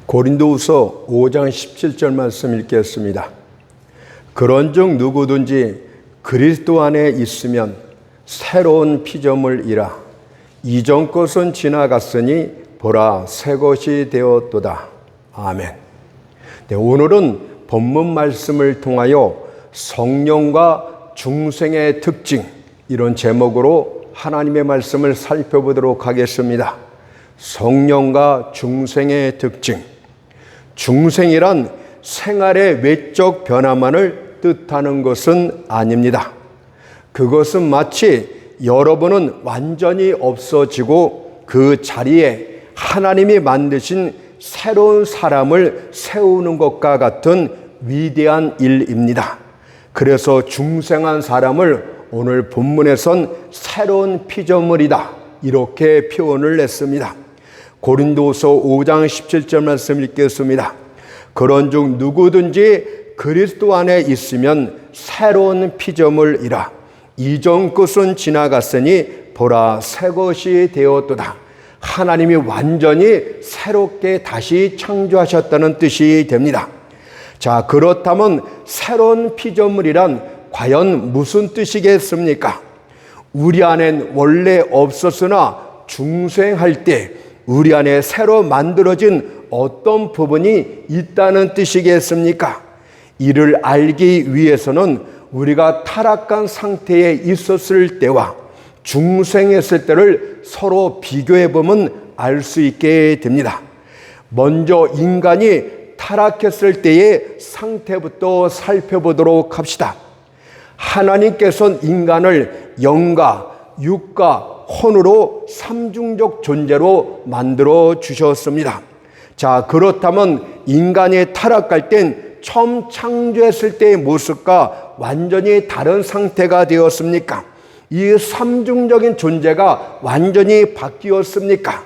고린도후서 5장 17절 말씀 읽겠습니다. 그런즉 누구든지 그리스도 안에 있으면 새로운 피조물이라. 이전 것은 지나갔으니 보라 새 것이 되었도다. 아멘. 네, 오늘은 본문 말씀을 통하여 성령과 중생의 특징, 이런 제목으로 하나님의 말씀을 살펴보도록 하겠습니다. 성령과 중생의 특징. 중생이란 생활의 외적 변화만을 뜻하는 것은 아닙니다. 그것은 마치 여러분은 완전히 없어지고 그 자리에 하나님이 만드신 새로운 사람을 세우는 것과 같은 위대한 일입니다. 그래서 중생한 사람을 오늘 본문에선 새로운 피조물이다, 이렇게 표현을 했습니다. 고린도서 5장 17절 말씀 읽겠습니다. 그런즉 누구든지 그리스도 안에 있으면 새로운 피조물이라. 이전 것은 지나갔으니 보라 새 것이 되었도다. 하나님이 완전히 새롭게 다시 창조하셨다는 뜻이 됩니다. 자, 그렇다면 새로운 피조물이란 과연 무슨 뜻이겠습니까? 우리 안엔 원래 없었으나 중생할 때 우리 안에 새로 만들어진 어떤 부분이 있다는 뜻이겠습니까? 이를 알기 위해서는 우리가 타락한 상태에 있었을 때와 중생했을 때를 서로 비교해 보면 알 수 있게 됩니다. 먼저 인간이 타락했을 때의 상태부터 살펴보도록 합시다. 하나님께서는 인간을 영과 육과 혼으로 삼중적 존재로 만들어 주셨습니다. 자, 그렇다면 인간이 타락할 땐 처음 창조했을 때의 모습과 완전히 다른 상태가 되었습니까? 이 삼중적인 존재가 완전히 바뀌었습니까?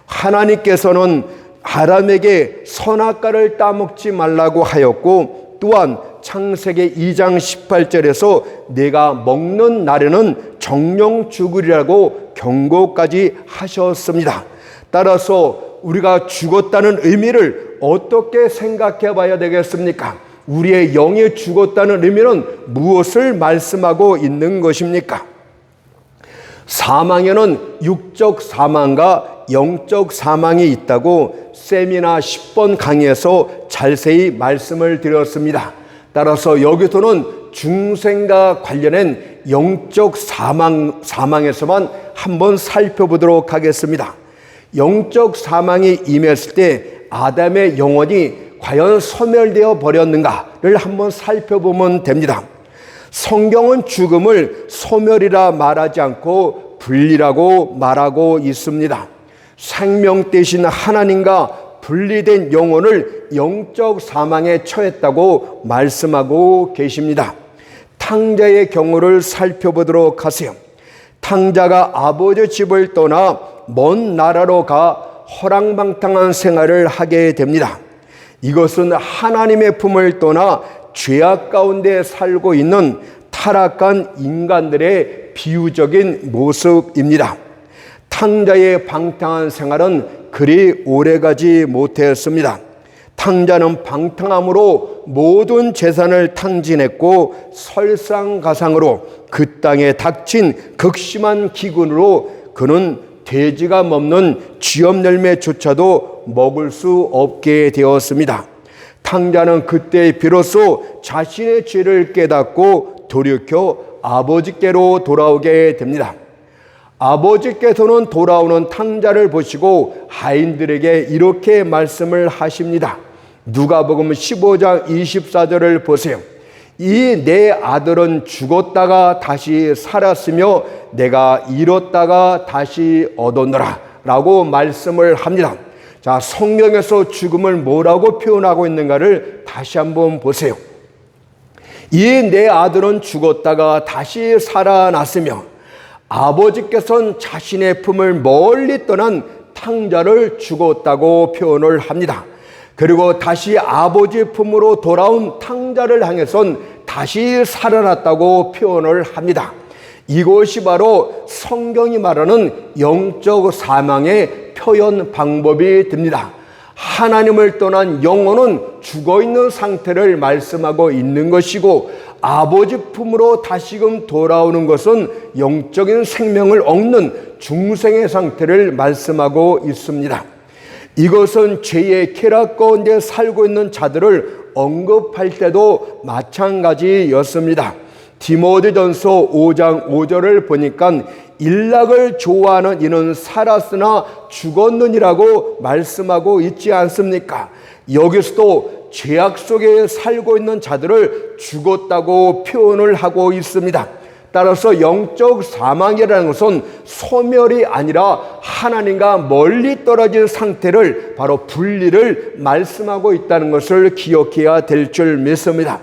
하나님께서는 아담에게 선악과를 따먹지 말라고 하였고, 또한 창세기 2장 18절에서 내가 먹는 날에는 정령 죽으리라고 경고까지 하셨습니다. 따라서 우리가 죽었다는 의미를 어떻게 생각해 봐야 되겠습니까? 우리의 영이 죽었다는 의미는 무엇을 말씀하고 있는 것입니까? 사망에는 육적 사망과 영적 사망이 있다고 세미나 10번 강의에서 자세히 말씀을 드렸습니다. 따라서 여기서는 중생과 관련된 영적 사망에서만 한번 살펴보도록 하겠습니다. 영적 사망이 임했을 때 아담의 영혼이 과연 소멸되어 버렸는가를 한번 살펴보면 됩니다. 성경은 죽음을 소멸이라 말하지 않고 분리라고 말하고 있습니다. 생명 대신 하나님과 분리된 영혼을 영적 사망에 처했다고 말씀하고 계십니다. 탕자의 경우를 살펴보도록 하세요. 탕자가 아버지 집을 떠나 먼 나라로 가 허랑방탕한 생활을 하게 됩니다. 이것은 하나님의 품을 떠나 죄악 가운데 살고 있는 타락한 인간들의 비유적인 모습입니다. 탕자의 방탕한 생활은 그리 오래가지 못했습니다. 탕자는 방탕함으로 모든 재산을 탕진했고, 설상가상으로 그 땅에 닥친 극심한 기근으로 그는 돼지가 먹는 쥐염열매조차도 먹을 수 없게 되었습니다. 탕자는 그때 비로소 자신의 죄를 깨닫고 돌이켜 아버지께로 돌아오게 됩니다. 아버지께서는 돌아오는 탕자를 보시고 하인들에게 이렇게 말씀을 하십니다. 누가복음 15장 24절을 보세요. 이 내 아들은 죽었다가 다시 살았으며 내가 잃었다가 다시 얻었노라 라고 말씀을 합니다. 자, 성경에서 죽음을 뭐라고 표현하고 있는가를 다시 한번 보세요. 이 내 아들은 죽었다가 다시 살아났으며 아버지께서는 자신의 품을 멀리 떠난 탕자를 죽었다고 표현을 합니다. 그리고 다시 아버지 품으로 돌아온 탕자를 향해선 다시 살아났다고 표현을 합니다. 이것이 바로 성경이 말하는 영적 사망의 표현 방법이 됩니다. 하나님을 떠난 영혼은 죽어있는 상태를 말씀하고 있는 것이고, 아버지 품으로 다시금 돌아오는 것은 영적인 생명을 얻는 중생의 상태를 말씀하고 있습니다. 이것은 죄의 쾌락 가운데 살고 있는 자들을 언급할 때도 마찬가지였습니다. 디모데전서 5장 5절을 보니까 일락을 좋아하는 이는 살았으나 죽었느니라고 말씀하고 있지 않습니까? 여기서도 죄악 속에 살고 있는 자들을 죽었다고 표현을 하고 있습니다. 따라서 영적 사망이라는 것은 소멸이 아니라 하나님과 멀리 떨어진 상태를, 바로 분리를 말씀하고 있다는 것을 기억해야 될 줄 믿습니다.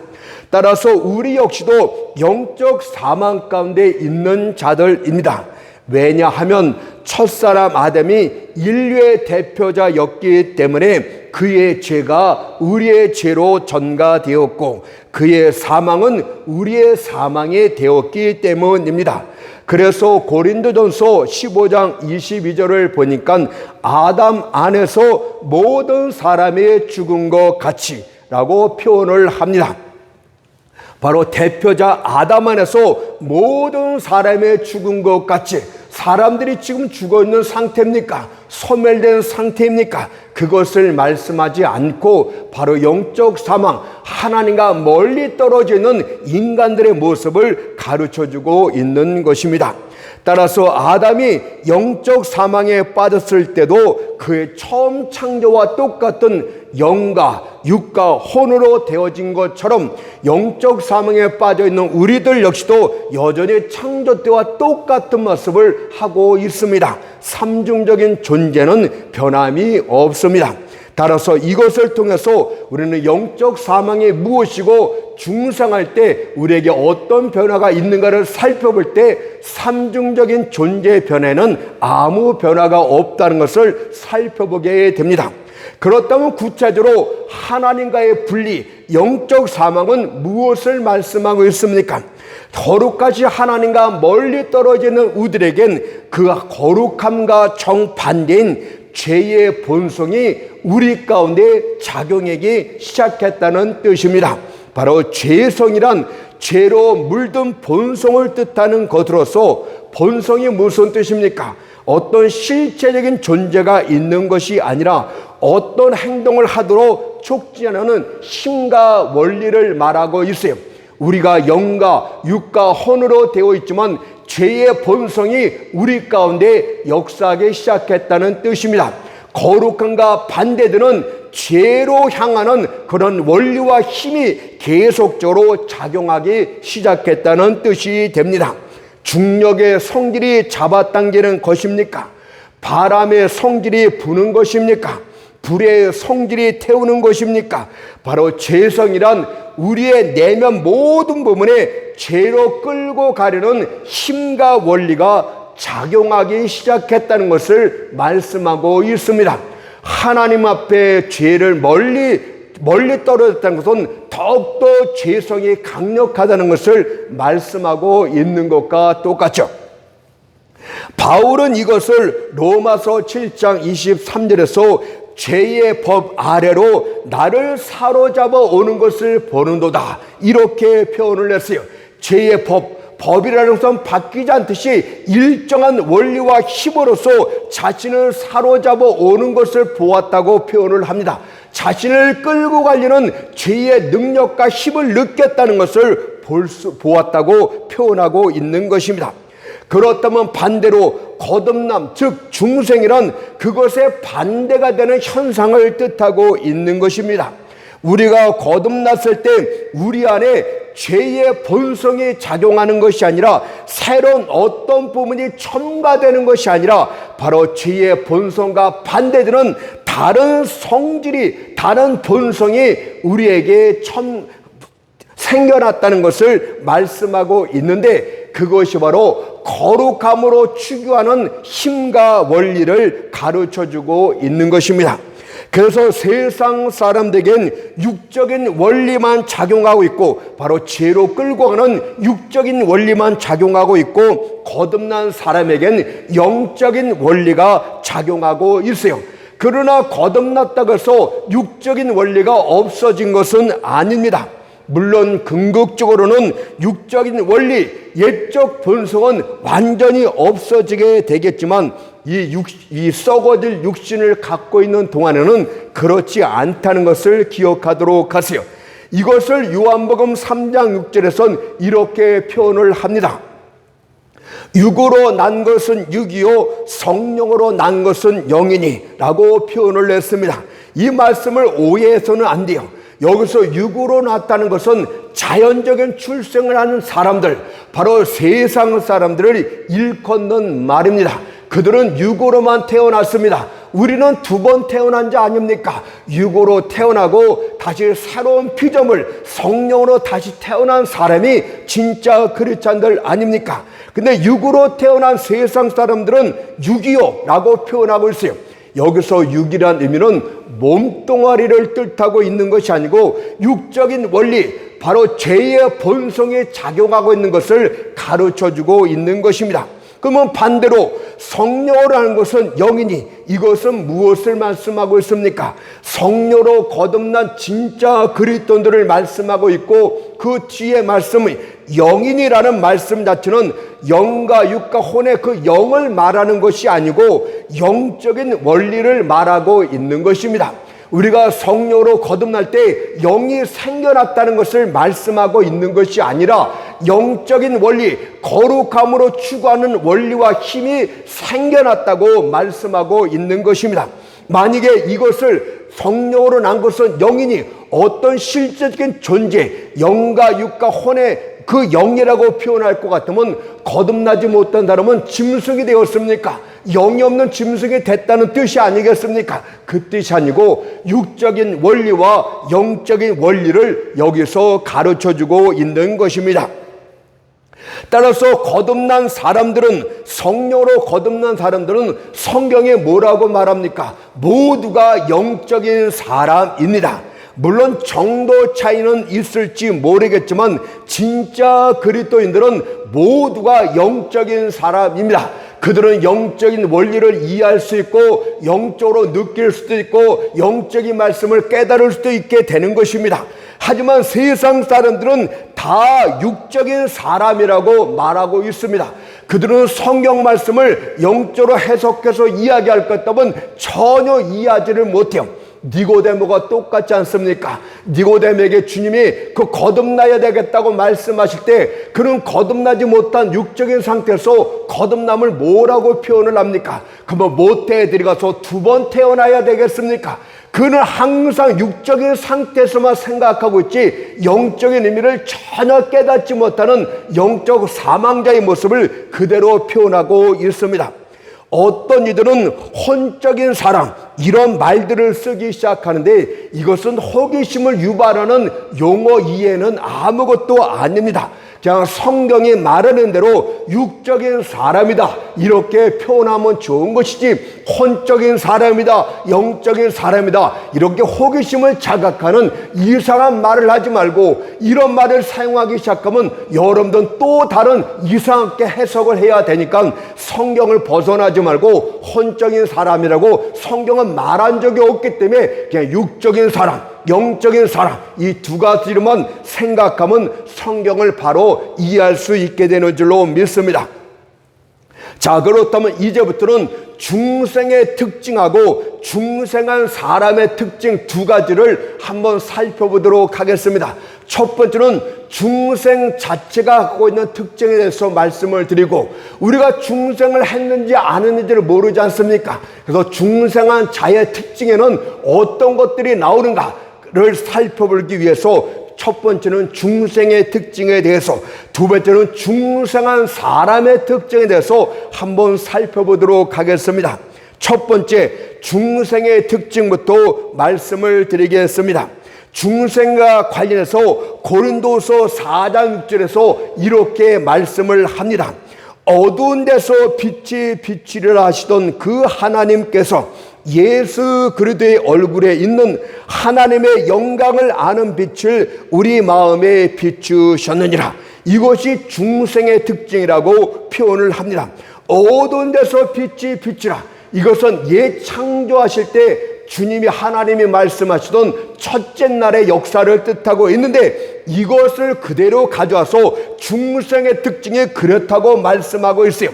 따라서 우리 역시도 영적 사망 가운데 있는 자들입니다. 왜냐하면 첫사람 아담이 인류의 대표자였기 때문에 그의 죄가 우리의 죄로 전가되었고, 그의 사망은 우리의 사망이 되었기 때문입니다. 그래서 고린도전서 15장 22절을 보니까 아담 안에서 모든 사람이 죽은 것 같이 라고 표현을 합니다. 바로 대표자 아담 안에서 모든 사람의 죽은 것 같이, 사람들이 지금 죽어있는 상태입니까? 소멸된 상태입니까? 그것을 말씀하지 않고 바로 영적 사망, 하나님과 멀리 떨어지는 인간들의 모습을 가르쳐주고 있는 것입니다. 따라서 아담이 영적 사망에 빠졌을 때도 그의 처음 창조와 똑같은 영과 육과 혼으로 되어진 것처럼 영적 사망에 빠져있는 우리들 역시도 여전히 창조 때와 똑같은 모습을 하고 있습니다. 삼중적인 존재는 변함이 없습니다. 따라서 이것을 통해서 우리는 영적 사망이 무엇이고 중생할 때 우리에게 어떤 변화가 있는가를 살펴볼 때 삼중적인 존재의 변화에는 아무 변화가 없다는 것을 살펴보게 됩니다. 그렇다면 구체적으로 하나님과의 분리, 영적 사망은 무엇을 말씀하고 있습니까? 거룩하신 하나님과 멀리 떨어지는 우리들에겐 그 거룩함과 정반대인 죄의 본성이 우리 가운데 작용하기 시작했다는 뜻입니다. 바로 죄성이란 죄로 물든 본성을 뜻하는 것으로서, 본성이 무슨 뜻입니까? 어떤 실체적인 존재가 있는 것이 아니라 어떤 행동을 하도록 촉진하는 힘과 원리를 말하고 있어요. 우리가 영과 육과 혼으로 되어 있지만 죄의 본성이 우리 가운데 역사하기 시작했다는 뜻입니다. 거룩함과 반대되는 죄로 향하는 그런 원리와 힘이 계속적으로 작용하기 시작했다는 뜻이 됩니다. 중력의 성질이 잡아당기는 것입니까? 바람의 성질이 부는 것입니까? 불의 성질이 태우는 것입니까? 바로 죄성이란 우리의 내면 모든 부분에 죄로 끌고 가려는 힘과 원리가 작용하기 시작했다는 것을 말씀하고 있습니다. 하나님 앞에 죄를 멀리 떨어졌다는 것은 더욱더 죄성이 강력하다는 것을 말씀하고 있는 것과 똑같죠. 바울은 이것을 로마서 7장 23절에서 죄의 법 아래로 나를 사로잡아 오는 것을 보는도다, 이렇게 표현을 했어요. 죄의 법이라는 것은 바뀌지 않듯이 일정한 원리와 힘으로써 자신을 사로잡아 오는 것을 보았다고 표현을 합니다. 자신을 끌고 가려는 죄의 능력과 힘을 느꼈다는 것을 보았다고 표현하고 있는 것입니다. 그렇다면 반대로 거듭남, 즉 중생이란 그것에 반대가 되는 현상을 뜻하고 있는 것입니다. 우리가 거듭났을 때 우리 안에 죄의 본성이 작용하는 것이 아니라 새로운 어떤 부분이 첨가되는 것이 아니라 바로 죄의 본성과 반대되는 다른 성질이, 다른 본성이 우리에게 생겨났다는 것을 말씀하고 있는데, 그것이 바로 거룩함으로 추구하는 힘과 원리를 가르쳐주고 있는 것입니다. 그래서 세상 사람들에겐 육적인 원리만 작용하고 있고, 바로 죄로 끌고 가는 육적인 원리만 작용하고 있고, 거듭난 사람에겐 영적인 원리가 작용하고 있어요. 그러나 거듭났다고 해서 육적인 원리가 없어진 것은 아닙니다. 물론 궁극적으로는 육적인 원리, 옛적 본성은 완전히 없어지게 되겠지만 이 썩어질 육신을 갖고 있는 동안에는 그렇지 않다는 것을 기억하도록 하세요. 이것을 요한복음 3장 6절에선 이렇게 표현을 합니다. 육으로 난 것은 육이요 성령으로 난 것은 영이니 라고 표현을 했습니다. 이 말씀을 오해해서는 안 돼요. 여기서 육으로 났다는 것은 자연적인 출생을 하는 사람들, 바로 세상 사람들을 일컫는 말입니다. 그들은 육으로만 태어났습니다. 우리는 두 번 태어난 자 아닙니까? 육으로 태어나고 다시 새로운 피조물, 성령으로 다시 태어난 사람이 진짜 크리스찬들 아닙니까? 근데 육으로 태어난 세상 사람들은 육이요 라고 표현하고 있어요. 여기서 육이란 의미는 몸뚱아리를 뜻하고 있는 것이 아니고 육적인 원리, 바로 죄의 본성에 작용하고 있는 것을 가르쳐주고 있는 것입니다. 그러면 반대로 성령으로 하는 것은 영이니, 이것은 무엇을 말씀하고 있습니까? 성령으로 거듭난 진짜 그리스도인들을 말씀하고 있고, 그 뒤에 말씀이 영인이라는 말씀 자체는 영과 육과 혼의 그 영을 말하는 것이 아니고 영적인 원리를 말하고 있는 것입니다. 우리가 성령으로 거듭날 때 영이 생겨났다는 것을 말씀하고 있는 것이 아니라 영적인 원리, 거룩함으로 추구하는 원리와 힘이 생겨났다고 말씀하고 있는 것입니다. 만약에 이것을 성령으로 난 것은 영이니 어떤 실제적인 존재, 영과 육과 혼의 그 영이라고 표현할 것 같으면 거듭나지 못한 사람은 짐승이 되었습니까? 영이 없는 짐승이 됐다는 뜻이 아니겠습니까? 그 뜻이 아니고 육적인 원리와 영적인 원리를 여기서 가르쳐주고 있는 것입니다. 따라서 거듭난 사람들은, 성령으로 거듭난 사람들은 성경에 뭐라고 말합니까? 모두가 영적인 사람입니다. 물론 정도 차이는 있을지 모르겠지만 진짜 그리스도인들은 모두가 영적인 사람입니다. 그들은 영적인 원리를 이해할 수 있고 영적으로 느낄 수도 있고 영적인 말씀을 깨달을 수도 있게 되는 것입니다. 하지만 세상 사람들은 다 육적인 사람이라고 말하고 있습니다. 그들은 성경 말씀을 영적으로 해석해서 이야기할 것 같다면 전혀 이해하지를 못해요. 니고데모가 똑같지 않습니까? 니고데모에게 주님이 그 거듭나야 되겠다고 말씀하실 때 그는 거듭나지 못한 육적인 상태에서 거듭남을 뭐라고 표현을 합니까? 그러면 모태에 들어가서 두 번 태어나야 되겠습니까? 그는 항상 육적인 상태에서만 생각하고 있지 영적인 의미를 전혀 깨닫지 못하는 영적 사망자의 모습을 그대로 표현하고 있습니다. 어떤 이들은 혼적인 사람, 이런 말들을 쓰기 시작하는데 이것은 호기심을 유발하는 용어 이해는 아무것도 아닙니다. 그냥 성경이 말하는 대로 육적인 사람이다 이렇게 표현하면 좋은 것이지, 혼적인 사람이다, 영적인 사람이다 이렇게 호기심을 자극하는 이상한 말을 하지 말고, 이런 말을 사용하기 시작하면 여러분들은 또 다른 이상하게 해석을 해야 되니까 성경을 벗어나지 말고 혼적인 사람이라고 성경은 말한 적이 없기 때문에 그냥 육적인 사람, 영적인 사람, 이 두 가지로만 생각하면 성경을 바로 이해할 수 있게 되는 줄로 믿습니다. 자, 그렇다면 이제부터는 중생의 특징하고 중생한 사람의 특징 두 가지를 한번 살펴보도록 하겠습니다. 첫 번째는 중생 자체가 갖고 있는 특징에 대해서 말씀을 드리고, 우리가 중생을 했는지 안 했는지를 모르지 않습니까? 그래서 중생한 자의 특징에는 어떤 것들이 나오는가를 살펴보기 위해서 첫 번째는 중생의 특징에 대해서, 두 번째는 중생한 사람의 특징에 대해서 한번 살펴보도록 하겠습니다. 첫 번째, 중생의 특징부터 말씀을 드리겠습니다. 중생과 관련해서 고린도서 4장 6절에서 이렇게 말씀을 합니다. 어두운 데서 빛이 비추리라 하시던 그 하나님께서 예수 그리스도의 얼굴에 있는 하나님의 영광을 아는 빛을 우리 마음에 비추셨느니라. 이것이 중생의 특징이라고 표현을 합니다. 어두운 데서 빛이 비추라. 이것은 옛 창조하실 때 주님이 하나님이 말씀하시던 첫째 날의 역사를 뜻하고 있는데, 이것을 그대로 가져와서 중생의 특징이 그렇다고 말씀하고 있어요.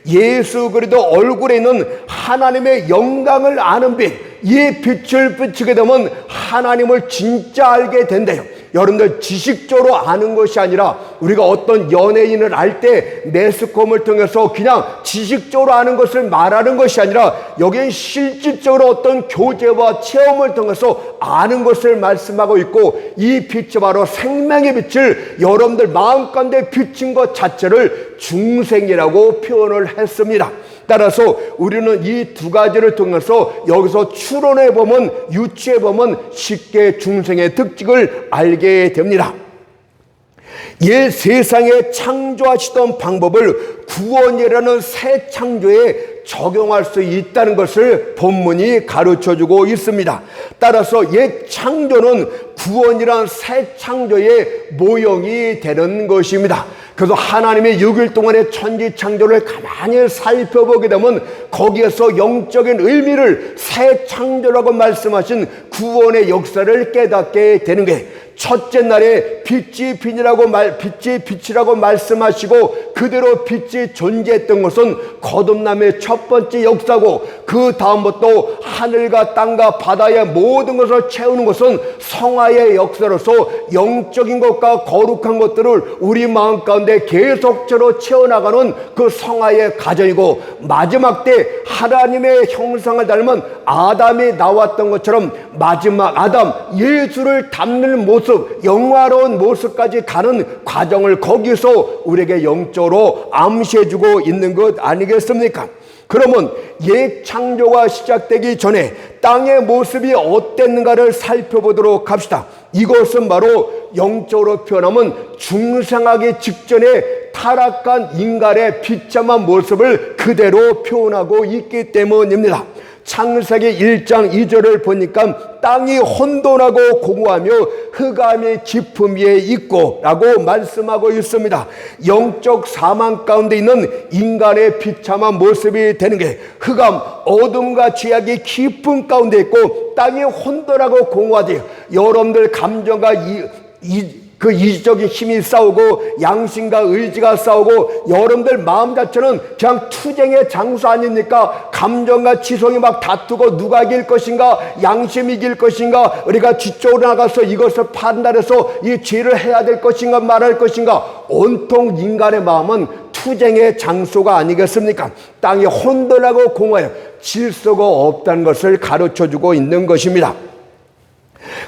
예수 그리스도 얼굴에 있는 하나님의 영광을 아는 빛, 이 빛을 비추게 되면 하나님을 진짜 알게 된대요. 여러분들, 지식적으로 아는 것이 아니라 우리가 어떤 연예인을 알 때 매스컴을 통해서 그냥 지식적으로 아는 것을 말하는 것이 아니라, 여기엔 실질적으로 어떤 교제와 체험을 통해서 아는 것을 말씀하고 있고, 이 빛이 바로 생명의 빛을 여러분들 마음 가운데 비친 것 자체를 중생이라고 표현을 했습니다. 따라서 우리는 이 두 가지를 통해서 여기서 추론해 보면, 유추해 보면 쉽게 중생의 특징을 알게 됩니다. 옛 세상에 창조하시던 방법을 구원이라는 새 창조에 적용할 수 있다는 것을 본문이 가르쳐주고 있습니다. 따라서 옛 창조는 구원이란 새 창조의 모형이 되는 것입니다. 그래서 하나님의 6일 동안의 천지 창조를 가만히 살펴보게 되면 거기에서 영적인 의미를 새 창조라고 말씀하신 구원의 역사를 깨닫게 되는 거예요. 첫째 날에 빛이 빛이라고 말씀하시고 그대로 빛이 존재했던 것은 거듭남의 첫 번째 역사고, 그 다음부터 하늘과 땅과 바다의 모든 것을 채우는 것은 성화의 역사로서 영적인 것과 거룩한 것들을 우리 마음 가운데 계속적으로 채워나가는 그 성화의 과정이고, 마지막 때 하나님의 형상을 닮은 아담이 나왔던 것처럼 마지막 아담 예수를 닮는 모습, 영화로운 모습까지 가는 과정을 거기서 우리에게 영적으로 암시해주고 있는 것 아니겠습니까? 그러면 옛 창조가 시작되기 전에 땅의 모습이 어땠는가를 살펴보도록 합시다. 이것은 바로 영적으로 표현하면 중생하기 직전에 타락한 인간의 비참한 모습을 그대로 표현하고 있기 때문입니다. 창세기 1장 2절을 보니까 땅이 혼돈하고 공허하며 흑암이 깊음 위에 있고 라고 말씀하고 있습니다. 영적 사망 가운데 있는 인간의 비참한 모습이 되는 게 흑암, 어둠과 죄악이 깊은 가운데 있고 땅이 혼돈하고 공허하지, 여러분들 감정과 그 이지적인 힘이 싸우고 양심과 의지가 싸우고 여러분들 마음 자체는 그냥 투쟁의 장소 아닙니까? 감정과 지성이 막 다투고 누가 이길 것인가, 양심이 이길 것인가, 우리가 뒤쪽으로 나가서 이것을 판단해서 이 죄를 해야 될 것인가 말할 것인가, 온통 인간의 마음은 투쟁의 장소가 아니겠습니까? 땅이 혼돈하고 공허해요. 질서가 없다는 것을 가르쳐주고 있는 것입니다.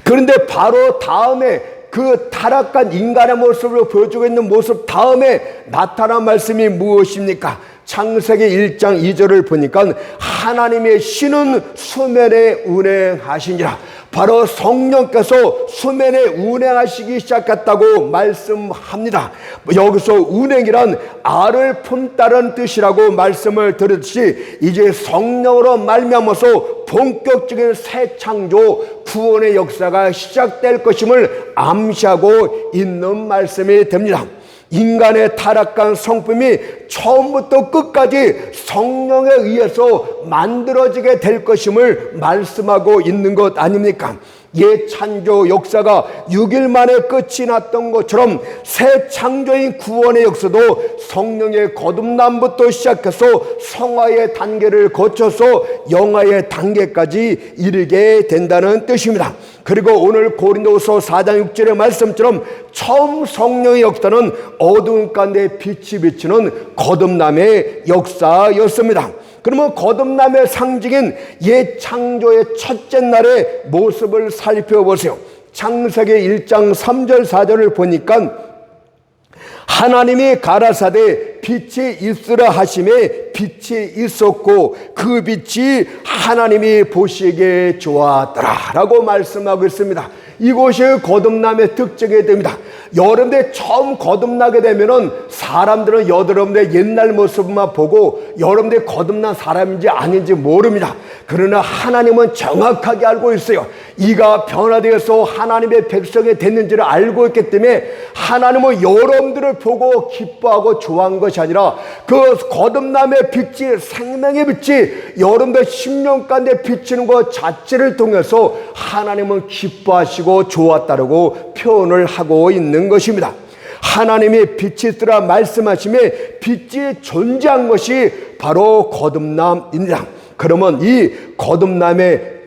그런데 바로 다음에 그 타락한 인간의 모습을 보여주고 있는 모습 다음에 나타난 말씀이 무엇입니까? 창세기 1장 2절을 보니까 하나님의 신은 수면에 운행하시니라. 바로 성령께서 수면에 운행하시기 시작했다고 말씀합니다. 여기서 운행이란 알을 품다는 뜻이라고 말씀을 드렸듯이 이제 성령으로 말미암아서 본격적인 새 창조 구원의 역사가 시작될 것임을 암시하고 있는 말씀이 됩니다. 인간의 타락한 성품이 처음부터 끝까지 성령에 의해서 만들어지게 될 것임을 말씀하고 있는 것 아닙니까? 옛 창조 역사가 6일 만에 끝이 났던 것처럼 새 창조인 구원의 역사도 성령의 거듭남부터 시작해서 성화의 단계를 거쳐서 영화의 단계까지 이르게 된다는 뜻입니다. 그리고 오늘 고린도후서 4장 6절의 말씀처럼 처음 성령의 역사는 어두운 가운데 빛이 비치는 거듭남의 역사였습니다. 그러면 거듭남의 상징인 옛 창조의 첫째 날의 모습을 살펴보세요. 창세기 1장 3절 4절을 보니까 하나님이 가라사대 빛이 있으라 하심에 빛이 있었고 그 빛이 하나님이 보시기에 좋았더라 라고 말씀하고 있습니다. 이것이 거듭남의 특징이 됩니다. 여러분들 처음 거듭나게 되면은 사람들은 여러분들의 옛날 모습만 보고 여러분들이 거듭난 사람인지 아닌지 모릅니다. 그러나 하나님은 정확하게 알고 있어요. 이가 변화되어서 하나님의 백성이 됐는지를 알고 있기 때문에 하나님은 여러분들을 보고 기뻐하고 좋아한 것이 아니라 그 거듭남의 빛이, 생명의 빛이 여러분들 심령 가운데 비치는 것 자체를 통해서 하나님은 기뻐하시고 좋았다고 표현을 하고 있는 것입니다. 하나님이 빛이 있으라 말씀하심에 빛이 존재한 것이 바로 거듭남입니다. 그러면 이 거듭남의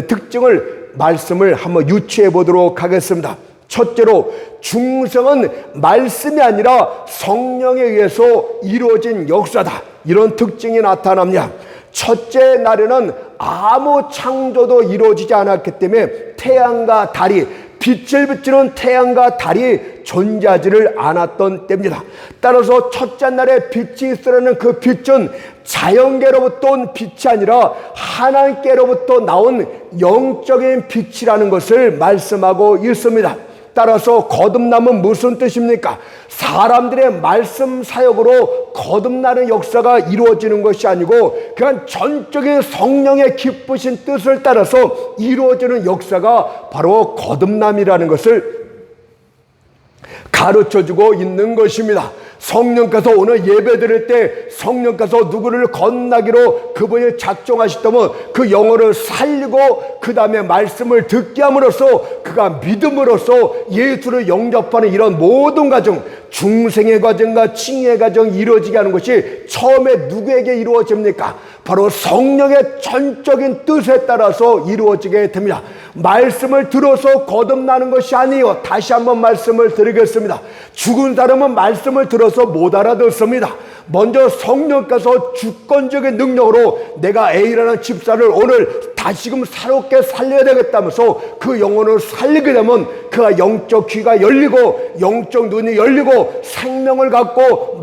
특징을 말씀을 한번 유추해 보도록 하겠습니다. 첫째로 중생은 말씀이 아니라 성령에 의해서 이루어진 역사다. 이런 특징이 나타납니다. 첫째 날에는 아무 창조도 이루어지지 않았기 때문에 태양과 달이, 빛을 비추는 태양과 달이 존재하지를 않았던 때입니다. 따라서 첫째 날에 빛이 있으라는 그 빛은 자연계로부터 온 빛이 아니라 하나님께로부터 나온 영적인 빛이라는 것을 말씀하고 있습니다. 따라서 거듭남은 무슨 뜻입니까? 사람들의 말씀 사역으로 거듭나는 역사가 이루어지는 것이 아니고 그냥 전적인 성령의 기쁘신 뜻을 따라서 이루어지는 역사가 바로 거듭남이라는 것을 가르쳐주고 있는 것입니다. 성령께서 오늘 예배 드릴 때 성령께서 누구를 거듭나기로 그분이 작정하셨다면 그 영혼을 살리고 그 다음에 말씀을 듣게 함으로써 그가 믿음으로써 예수를 영접하는 이런 모든 과정, 중생의 과정과 칭의 과정이 이루어지게 하는 것이 처음에 누구에게 이루어집니까? 바로 성령의 전적인 뜻에 따라서 이루어지게 됩니다. 말씀을 들어서 거듭나는 것이 아니에요. 다시 한번 말씀을 드리겠습니다. 죽은 사람은 말씀을 들어서 못 알아듣습니다. 먼저 성령께서 주권적인 능력으로 내가 A라는 집사를 오늘 다시금 새롭게 살려야 되겠다면서 그 영혼을 살리게 되면 그가 영적 귀가 열리고 영적 눈이 열리고 생명을 갖고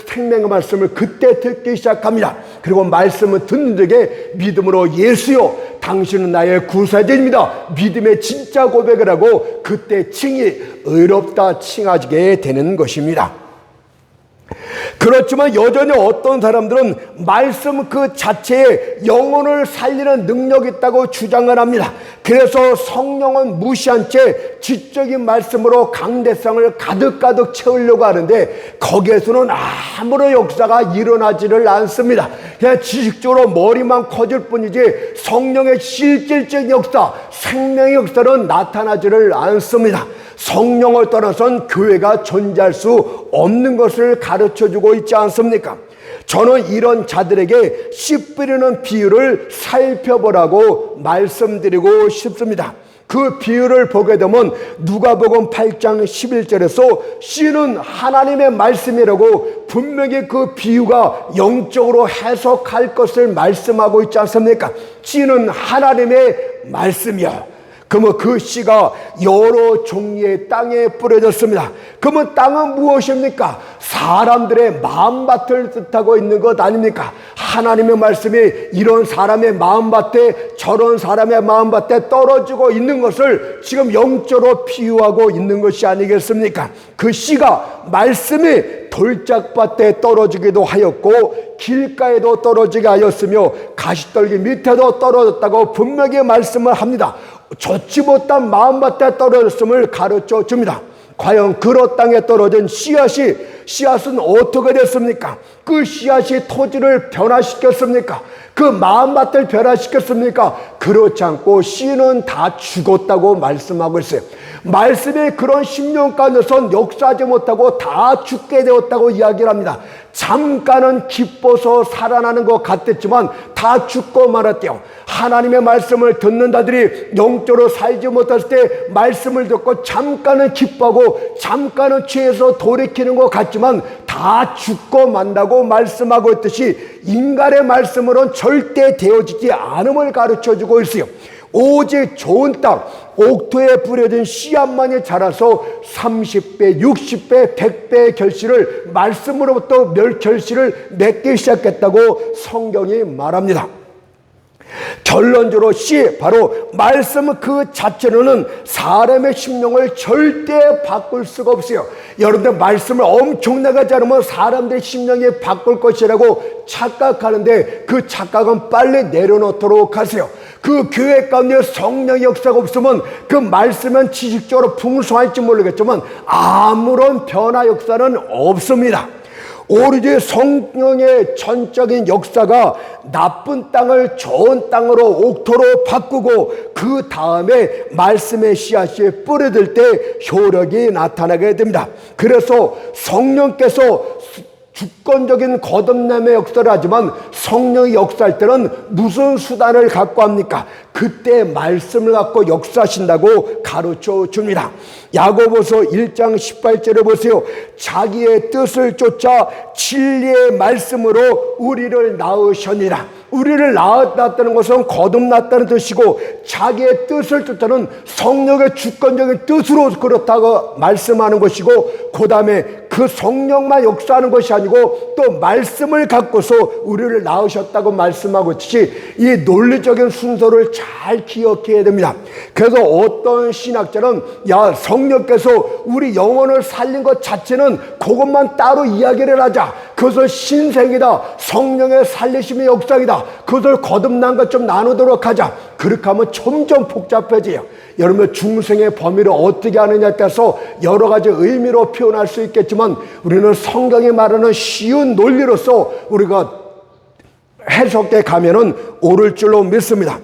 생명의 말씀을 그때 듣기 시작합니다. 그리고 말씀을 듣는 적에 믿음으로 예수요 당신은 나의 구세주입니다. 믿음의 진짜 고백을 하고 그때 칭이 의롭다 칭하게 되는 것입니다. 그렇지만 여전히 어떤 사람들은 말씀 그 자체에 영혼을 살리는 능력이 있다고 주장을 합니다. 그래서 성령은 무시한 채 지적인 말씀으로 강대상을 가득가득 채우려고 하는데 거기에서는 아무런 역사가 일어나지를 않습니다. 그냥 지식적으로 머리만 커질 뿐이지 성령의 실질적인 역사, 생명의 역사는 나타나지를 않습니다. 성령을 떠나선 교회가 존재할 수 없는 것을 가르쳐주고 있지 않습니까? 저는 이런 자들에게 씨 뿌리는 비유를 살펴보라고 말씀드리고 싶습니다. 그 비유를 보게 되면 누가복음 8장 11절에서 씨는 하나님의 말씀이라고 분명히 그 비유가 영적으로 해석할 것을 말씀하고 있지 않습니까? 씨는 하나님의 말씀이요. 그러면 그 씨가 여러 종류의 땅에 뿌려졌습니다. 그러면 땅은 무엇입니까? 사람들의 마음밭을 뜻하고 있는 것 아닙니까? 하나님의 말씀이 이런 사람의 마음밭에 저런 사람의 마음밭에 떨어지고 있는 것을 지금 영적으로 비유하고 있는 것이 아니겠습니까? 그 씨가 말씀이 돌짝밭에 떨어지기도 하였고 길가에도 떨어지게 하였으며 가시떨기 밑에도 떨어졌다고 분명히 말씀을 합니다. 좋지 못한 마음밭에 떨어졌음을 가르쳐 줍니다. 과연 그런 땅에 떨어진 씨앗은 어떻게 됐습니까? 그 씨앗이 토지를 변화시켰습니까? 그 마음밭을 변화시켰습니까? 그렇지 않고 씨는 다 죽었다고 말씀하고 있어요. 말씀이 그런 10년 가운데선 역사하지 못하고 다 죽게 되었다고 이야기를 합니다. 잠깐은 기뻐서 살아나는 것 같았지만 다 죽고 말았대요. 하나님의 말씀을 듣는 자들이 영적으로 살지 못했을 때 말씀을 듣고 잠깐은 기뻐하고 잠깐은 취해서 돌이키는 것 같지만 다 죽고 만다고 말씀하고 있듯이 인간의 말씀으로는 절대 되어지지 않음을 가르쳐주고 있어요. 오직 좋은 땅, 옥토에 뿌려진 씨앗만이 자라서 30배, 60배, 100배의 결실을 말씀으로부터 결실을 맺기 시작했다고 성경이 말합니다. 결론적으로 바로 말씀 그 자체로는 사람의 심령을 절대 바꿀 수가 없어요. 여러분들 말씀을 엄청나게 자르면 사람들의 심령이 바꿀 것이라고 착각하는데 그 착각은 빨리 내려놓도록 하세요. 그 교회 가운데 성령의 역사가 없으면 그 말씀은 지식적으로 풍성할지 모르겠지만 아무런 변화 역사는 없습니다. 오로지 성령의 전적인 역사가 나쁜 땅을 좋은 땅으로 옥토로 바꾸고 그 다음에 말씀의 씨앗이 뿌려질 때 효력이 나타나게 됩니다. 그래서 성령께서 주권적인 거듭남의 역사를 하지만 성령이 역사할 때는 무슨 수단을 갖고 합니까? 그때 말씀을 갖고 역사하신다고 가르쳐 줍니다. 야고보서 1장 18절을 보세요. 자기의 뜻을 쫓아 진리의 말씀으로 우리를 낳으셨니라. 우리를 낳았다는 것은 거듭났다는 뜻이고, 자기의 뜻을 쫓아는 성령의 주권적인 뜻으로 그렇다고 말씀하는 것이고, 그 다음에 그 성령만 역사하는 것이 아니고 또 말씀을 갖고서 우리를 낳으셨다고 말씀하고 있듯이 이 논리적인 순서를 잘 기억해야 됩니다. 그래서 어떤 신학자는 성령께서 우리 영혼을 살린 것 자체는 그것만 따로 이야기를 하자, 그것을 신생이다, 성령의 살리심의 역사이다, 그것을 거듭난 것 좀 나누도록 하자, 그렇게 하면 점점 복잡해져요. 여러분, 중생의 범위를 어떻게 하느냐에 따라서 여러 가지 의미로 표현할 수 있겠지만 우리는 성경이 말하는 쉬운 논리로서 우리가 해석해 가면은 옳을 줄로 믿습니다.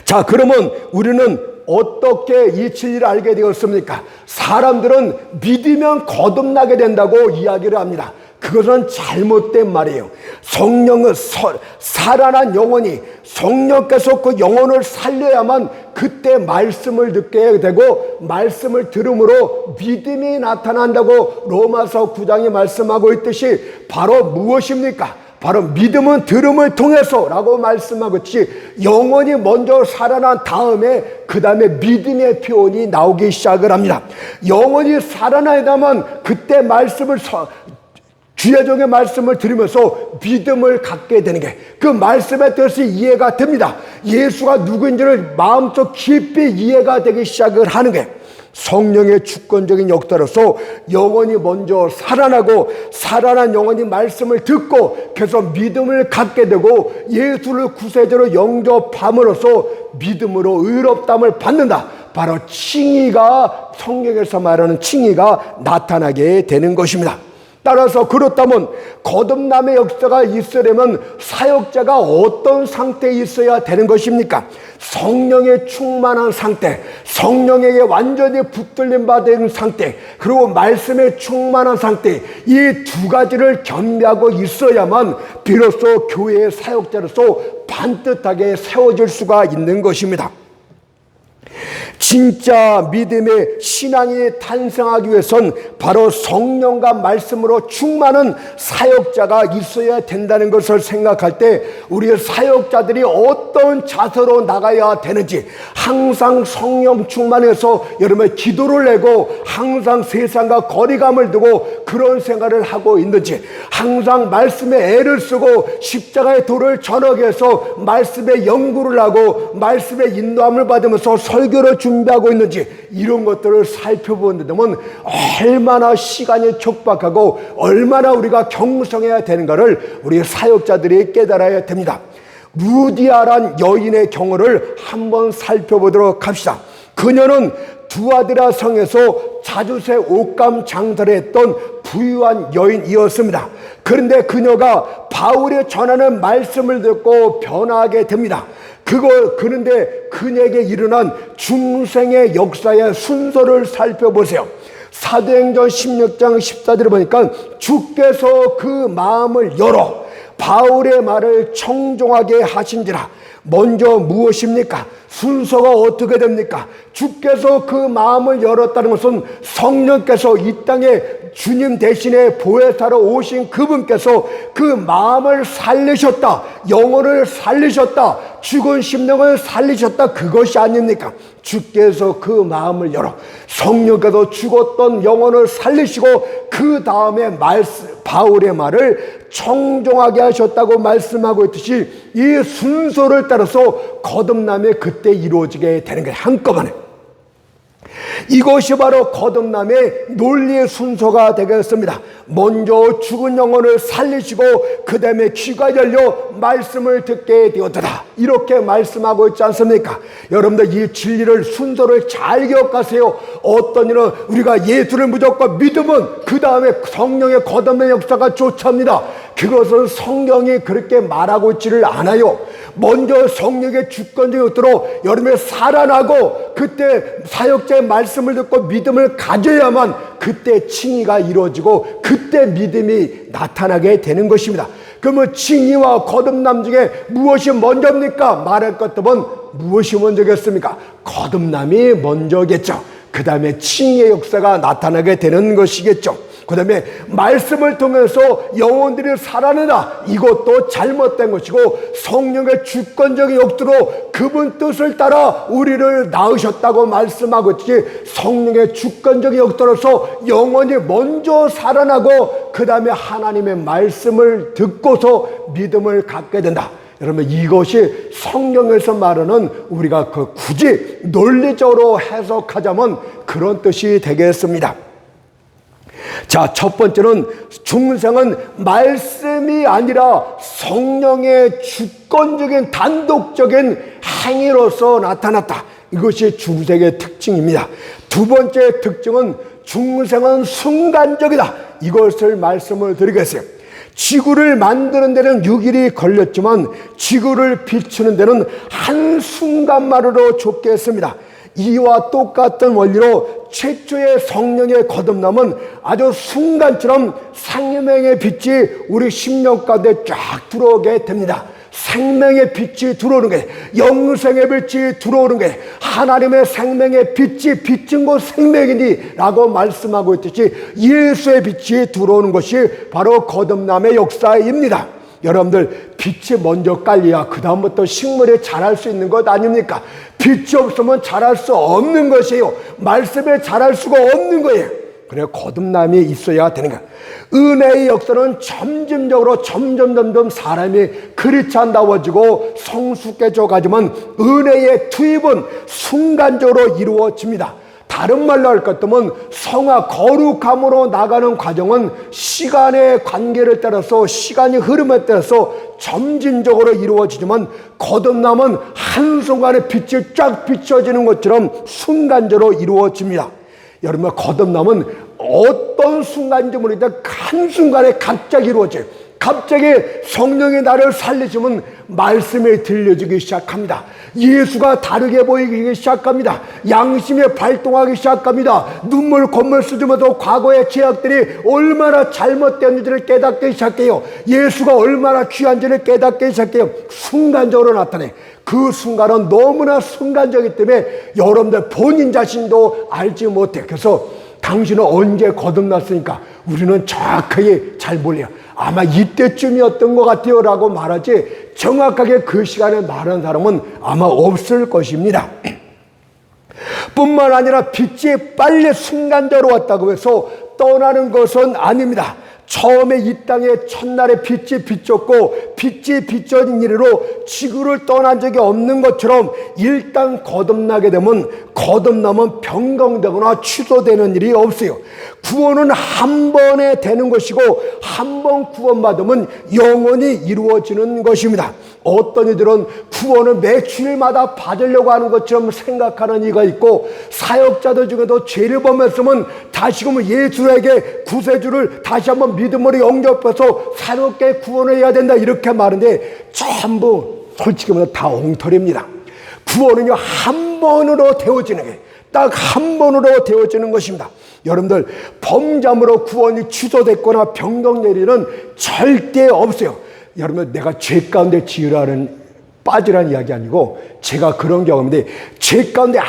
자, 그러면 우리는 어떻게 이 진리를 알게 되었습니까? 사람들은 믿으면 거듭나게 된다고 이야기를 합니다. 그것은 잘못된 말이에요. 성령은 살아난 영혼이 성령께서 그 영혼을 살려야만 그때 말씀을 듣게 되고 말씀을 들음으로 믿음이 나타난다고 로마서 9장이 말씀하고 있듯이 바로 무엇입니까? 바로 믿음은 들음을 통해서 라고 말씀하고 있듯이 영혼이 먼저 살아난 다음에 그 다음에 믿음의 표현이 나오기 시작을 합니다. 영혼이 살아나야만 그때 말씀을 주의 종의 말씀을 들으면서 믿음을 갖게 되는 게, 그 말씀의 뜻이 이해가 됩니다. 예수가 누구인지를 마음속 깊이 이해가 되기 시작을 하는 게 성령의 주권적인 역사로서 영혼이 먼저 살아나고 살아난 영혼이 말씀을 듣고 계속 믿음을 갖게 되고 예수를 구세주로 영접함으로써 믿음으로 의롭다함을 받는다. 바로 칭의가, 성경에서 말하는 칭의가 나타나게 되는 것입니다. 따라서 그렇다면 거듭남의 역사가 있으려면 사역자가 어떤 상태에 있어야 되는 것입니까? 성령에 충만한 상태, 성령에게 완전히 붙들림 받은 상태, 그리고 말씀에 충만한 상태, 이 두 가지를 겸비하고 있어야만 비로소 교회의 사역자로서 반듯하게 세워질 수가 있는 것입니다. 진짜 믿음의 신앙이 탄생하기 위해선 바로 성령과 말씀으로 충만한 사역자가 있어야 된다는 것을 생각할 때 우리 사역자들이 어떤 자세로 나가야 되는지, 항상 성령 충만해서 여러분 기도를 내고 항상 세상과 거리감을 두고 그런 생활을 하고 있는지, 항상 말씀에 애를 쓰고 십자가의 도를 전하게해서 말씀에 연구를 하고 말씀에 인도함을 받으면서 설교를 준비하고 있는지, 이런 것들을 살펴보는데면 얼마나 시간이 촉박하고 얼마나 우리가 경성해야 되는가를 우리 사역자들이 깨달아야 됩니다. 루디아란 여인의 경우를 한번 살펴보도록 합시다. 그녀는 두아드라 성에서 자주새 옷감 장사를 했던 부유한 여인이었습니다. 그런데 그녀가 바울이 전하는 말씀을 듣고 변화하게 됩니다. 그런데 그녀에게 일어난 중생의 역사의 순서를 살펴보세요. 사도행전 16장 14절을 보니까 주께서 그 마음을 열어 바울의 말을 청종하게 하신지라. 먼저 무엇입니까? 순서가 어떻게 됩니까? 주께서 그 마음을 열었다는 것은 성령께서 이 땅에 주님 대신에 보혜사로 오신 그분께서 그 마음을 살리셨다, 영혼을 살리셨다, 죽은 심령을 살리셨다, 그것이 아닙니까? 주께서 그 마음을 열어 성령께서 죽었던 영혼을 살리시고 그 다음에 바울의 말을 청종하게 하셨다고 말씀하고 있듯이 이 순서를 따라서 거듭남이 그때 이루어지게 되는 거예요. 한꺼번에. 이것이 바로 거듭남의 논리의 순서가 되겠습니다. 먼저 죽은 영혼을 살리시고 그 다음에 귀가 열려 말씀을 듣게 되었다, 이렇게 말씀하고 있지 않습니까? 여러분들 이 진리를 순서를 잘 기억하세요. 어떤 일은 우리가 예수를 무조건 믿으면 그 다음에 성령의 거듭의 역사가 쫓아옵니다. 그것은 성경이 그렇게 말하고 있지를 않아요. 먼저 성령의 주권적인 역사로 여러분이 살아나고 그때 사역자의 말씀을 듣고 믿음을 가져야만 그때 칭의가 이루어지고 그때 믿음이 나타나게 되는 것입니다. 그러면 칭의와 거듭남 중에 무엇이 먼저입니까? 말할 것 없으면 무엇이 먼저겠습니까? 거듭남이 먼저겠죠. 그 다음에 칭의의 역사가 나타나게 되는 것이겠죠. 그 다음에 말씀을 통해서 영혼들이 살아내라, 이것도 잘못된 것이고, 성령의 주권적인 역도로 그분 뜻을 따라 우리를 낳으셨다고 말씀하고 있지, 성령의 주권적인 역도로서 영혼이 먼저 살아나고 그 다음에 하나님의 말씀을 듣고서 믿음을 갖게 된다. 여러분, 이것이 성경에서 말하는 우리가 굳이 논리적으로 해석하자면 그런 뜻이 되겠습니다. 자, 첫 번째는 중생은 말씀이 아니라 성령의 주권적인 단독적인 행위로서 나타났다. 이것이 중생의 특징입니다. 두 번째 특징은 중생은 순간적이다. 이것을 말씀을 드리겠어요. 지구를 만드는 데는 6일이 걸렸지만 지구를 비추는 데는 한순간만으로 좁겠습니다. 이와 똑같은 원리로 최초의 성령의 거듭남은 아주 순간처럼 생명의 빛이 우리 심령 가운데 쫙 들어오게 됩니다. 생명의 빛이 들어오는 게, 영생의 빛이 들어오는 게, 하나님의 생명의 빛이 비친 것 생명이니 라고 말씀하고 있듯이 예수의 빛이 들어오는 것이 바로 거듭남의 역사입니다. 여러분들, 빛이 먼저 깔려야 그 다음부터 식물이 자랄 수 있는 것 아닙니까? 빛이 없으면 자랄 수 없는 것이에요. 말씀에 자랄 수가 없는 거예요. 그래서 거듭남이 있어야 되는 거예요. 은혜의 역사는 점진적으로 점점 사람이 크리스찬다워지고 성숙해져 가지만 은혜의 투입은 순간적으로 이루어집니다. 다른 말로 할 것 같으면 성화 거룩함으로 나가는 과정은 시간의 관계를 따라서, 시간의 흐름에 따라서 점진적으로 이루어지지만 거듭남은 한순간에 빛이 쫙 비춰지는 것처럼 순간적으로 이루어집니다. 여러분, 거듭남은 어떤 순간인지 모르겠는데 한순간에 갑자기 이루어져요. 갑자기 성령이 나를 살리시면 말씀이 들려지기 시작합니다. 예수가 다르게 보이기 시작합니다. 양심이 발동하기 시작합니다. 눈물 콧물 쏟으면서 과거의 죄악들이 얼마나 잘못되었는지를 깨닫기 시작해요. 예수가 얼마나 귀한지를 깨닫기 시작해요. 순간적으로 나타내. 그 순간은 너무나 순간적이기 때문에 여러분들 본인 자신도 알지 못해. 그래서 당신은 언제 거듭났으니까 우리는 정확하게 잘 몰라요. 아마 이때쯤이었던 것 같아요 라고 말하지, 정확하게 그 시간에 말하는 사람은 아마 없을 것입니다. 뿐만 아니라 빛이 빨리 순간적으로 왔다고 해서 떠나는 것은 아닙니다. 처음에 이 땅에 첫날에 빛이 비쳤고 빛이 비춰진 이래로 지구를 떠난 적이 없는 것처럼 일단 거듭나게 되면 거듭남은 변경되거나 취소되는 일이 없어요. 구원은 한 번에 되는 것이고 한 번 구원받으면 영원히 이루어지는 것입니다. 어떤 이들은 구원을 매 주일마다 받으려고 하는 것처럼 생각하는 이가 있고, 사역자들 중에도 죄를 범했으면 다시금 예수에게 구세주를 다시 한번 믿음으로 영접해서 새롭게 구원을 해야 된다 이렇게 말하는데 전부 솔직히 말해서 다 엉터리입니다. 구원은요 한 번으로 되어지는 게, 딱 한 번으로 되어지는 것입니다. 여러분들, 범죄함으로 구원이 취소됐거나 변경될 일은 절대 없어요. 여러분, 내가 죄 가운데 빠지라는 이야기 아니고, 제가 그런 경험인데, 죄 가운데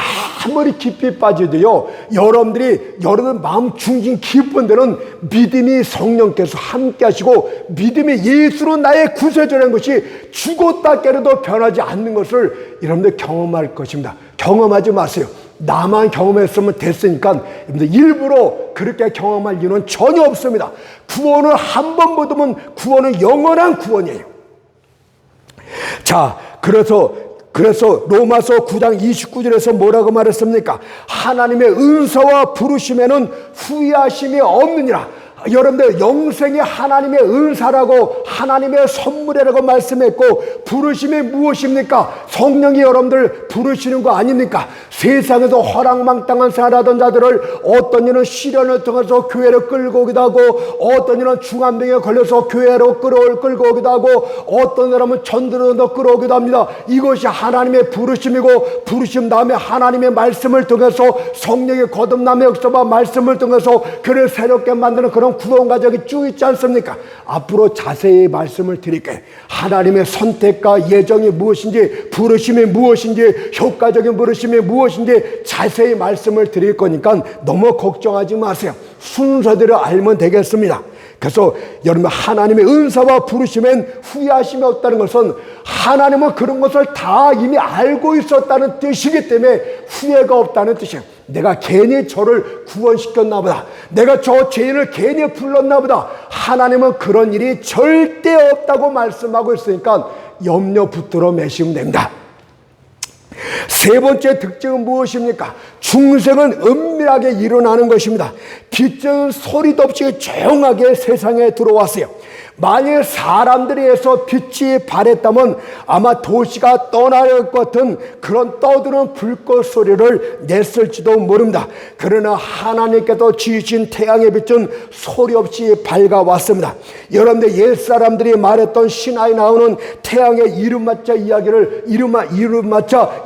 아무리 깊이 빠져도요, 여러분들 마음 중심 깊은 데는 믿음이 성령께서 함께 하시고, 믿음이 예수로 나의 구세주라는 것이 죽었다 깨려도 변하지 않는 것을 여러분들 경험할 것입니다. 경험하지 마세요. 나만 경험했으면 됐으니까 여러분들 일부러 그렇게 경험할 이유는 전혀 없습니다. 구원을 한 번 받으면 구원은 영원한 구원이에요. 자, 그래서 그래서 로마서 9장 29절에서 뭐라고 말했습니까? 하나님의 은사와 부르심에는 후회하심이 없느니라. 여러분들 영생이 하나님의 은사라고 하나님의 선물이라고 말씀했고, 부르심이 무엇입니까? 성령이 여러분들 부르시는 거 아닙니까? 세상에서 허랑망땅한 생활하던 자들을 어떤 이는 시련을 통해서 교회로 끌고 오기도 하고, 어떤 이는 중환병에 걸려서 교회로 끌고 오기도 하고, 어떤 사람은 전도로 끌어오기도 합니다. 이것이 하나님의 부르심이고, 부르심 다음에 하나님의 말씀을 통해서 성령의 거듭남의 역사와 말씀을 통해서 그를 새롭게 만드는 그런 구원 과정이 쭉 있지 않습니까? 앞으로 자세히 말씀을 드릴게요. 하나님의 선택과 예정이 무엇인지, 부르심이 무엇인지, 효과적인 부르심이 무엇인지 자세히 말씀을 드릴 거니까 너무 걱정하지 마세요. 순서대로 알면 되겠습니다. 그래서 여러분, 하나님의 은사와 부르심엔 후회하심이 없다는 것은 하나님은 그런 것을 다 이미 알고 있었다는 뜻이기 때문에 후회가 없다는 뜻이에요. 내가 괜히 저를 구원시켰나 보다, 내가 저 죄인을 괜히 불렀나 보다, 하나님은 그런 일이 절대 없다고 말씀하고 있으니까 염려 붙들어 매시면 됩니다. 세 번째 특징은 무엇입니까? 중생은 은밀하게 일어나는 것입니다. 빛은 소리도 없이 조용하게 세상에 들어왔어요. 만일 사람들에 의해서 빛이 발했다면 아마 도시가 떠날 것 같은 그런 떠드는 불꽃 소리를 냈을지도 모릅니다. 그러나 하나님께서 지으신 태양의 빛은 소리 없이 밝아왔습니다. 여러분들 옛사람들이 말했던 신화에 나오는 태양의 이름맞자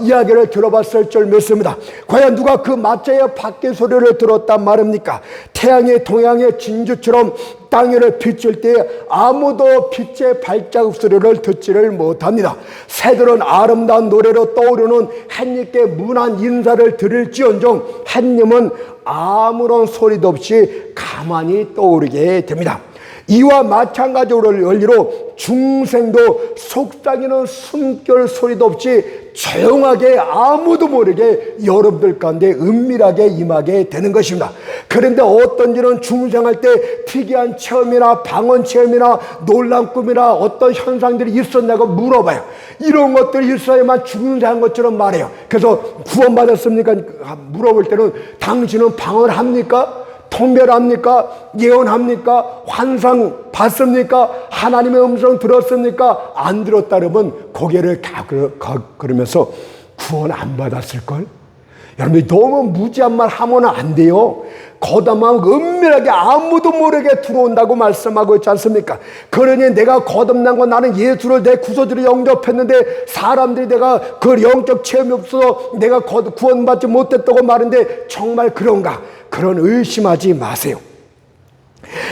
이야기를 들어봤을 줄 믿습니다. 과연 누가 그 맞자의 밖의 소리를 들었단 말입니까? 태양이 동양의 진주처럼 땅 위를 비출 때 아무도 빛의 발자국 소리를 듣지를 못합니다. 새들은 아름다운 노래로 떠오르는 햇님께 문안 인사를 드릴지언정 햇님은 아무런 소리도 없이 가만히 떠오르게 됩니다. 이와 마찬가지로 원리로 중생도 속삭이는 숨결 소리도 없이 조용하게 아무도 모르게 여러분들 가운데 은밀하게 임하게 되는 것입니다. 그런데 어떤지는 중생할 때 특이한 체험이나 방언 체험이나 놀라운 꿈이나 어떤 현상들이 있었냐고 물어봐요. 이런 것들이 있어야만 중생한 것처럼 말해요. 그래서 구원받았습니까? 물어볼 때는 당신은 방언합니까? 통별합니까? 예언합니까? 환상 봤습니까? 하나님의 음성 들었습니까? 안 들었다 그러면 고개를 그러면서 구원 안 받았을걸? 여러분이 너무 무지한 말 하면 안 돼요. 거듭나면 은밀하게 아무도 모르게 들어온다고 말씀하고 있지 않습니까? 그러니 내가 거듭난 건 나는 예수를 내 구소주로 영접했는데 사람들이 내가 그 영적 체험이 없어서 내가 구원받지 못했다고 말하는데 정말 그런가? 그런 의심하지 마세요.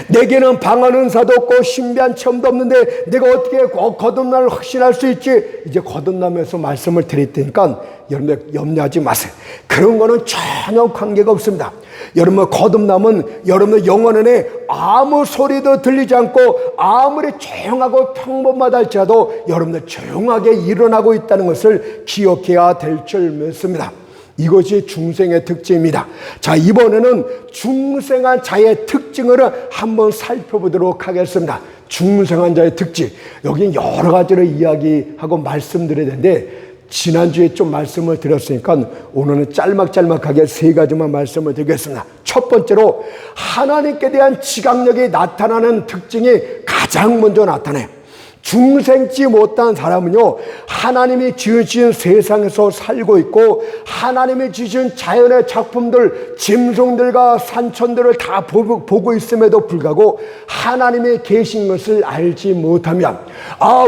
내게는 방언 은사도 없고 신비한 체험도 없는데 내가 어떻게 거듭남을 확신할 수 있지? 이제 거듭나면서 말씀을 드릴 테니까 여러분 염려하지 마세요. 그런 거는 전혀 관계가 없습니다. 여러분 거듭남은 여러분의 영혼 안에 아무 소리도 들리지 않고 아무리 조용하고 평범하다 할지라도 여러분들 조용하게 일어나고 있다는 것을 기억해야 될 줄 믿습니다. 이것이 중생의 특징입니다. 자, 이번에는 중생한 자의 특징을 한번 살펴보도록 하겠습니다. 중생한 자의 특징. 여기 여러 가지를 이야기하고 말씀드려야 되는데 지난주에 좀 말씀을 드렸으니까 오늘은 짤막하게 세 가지만 말씀을 드리겠습니다. 첫 번째로 하나님께 대한 지각력이 나타나는 특징이 가장 먼저 나타나요. 중생지 못한 사람은요, 하나님이 지으신 세상에서 살고 있고 하나님이 지으신 자연의 작품들, 짐승들과 산천들을 다 보고 있음에도 불구하고 하나님이 계신 것을 알지 못하면,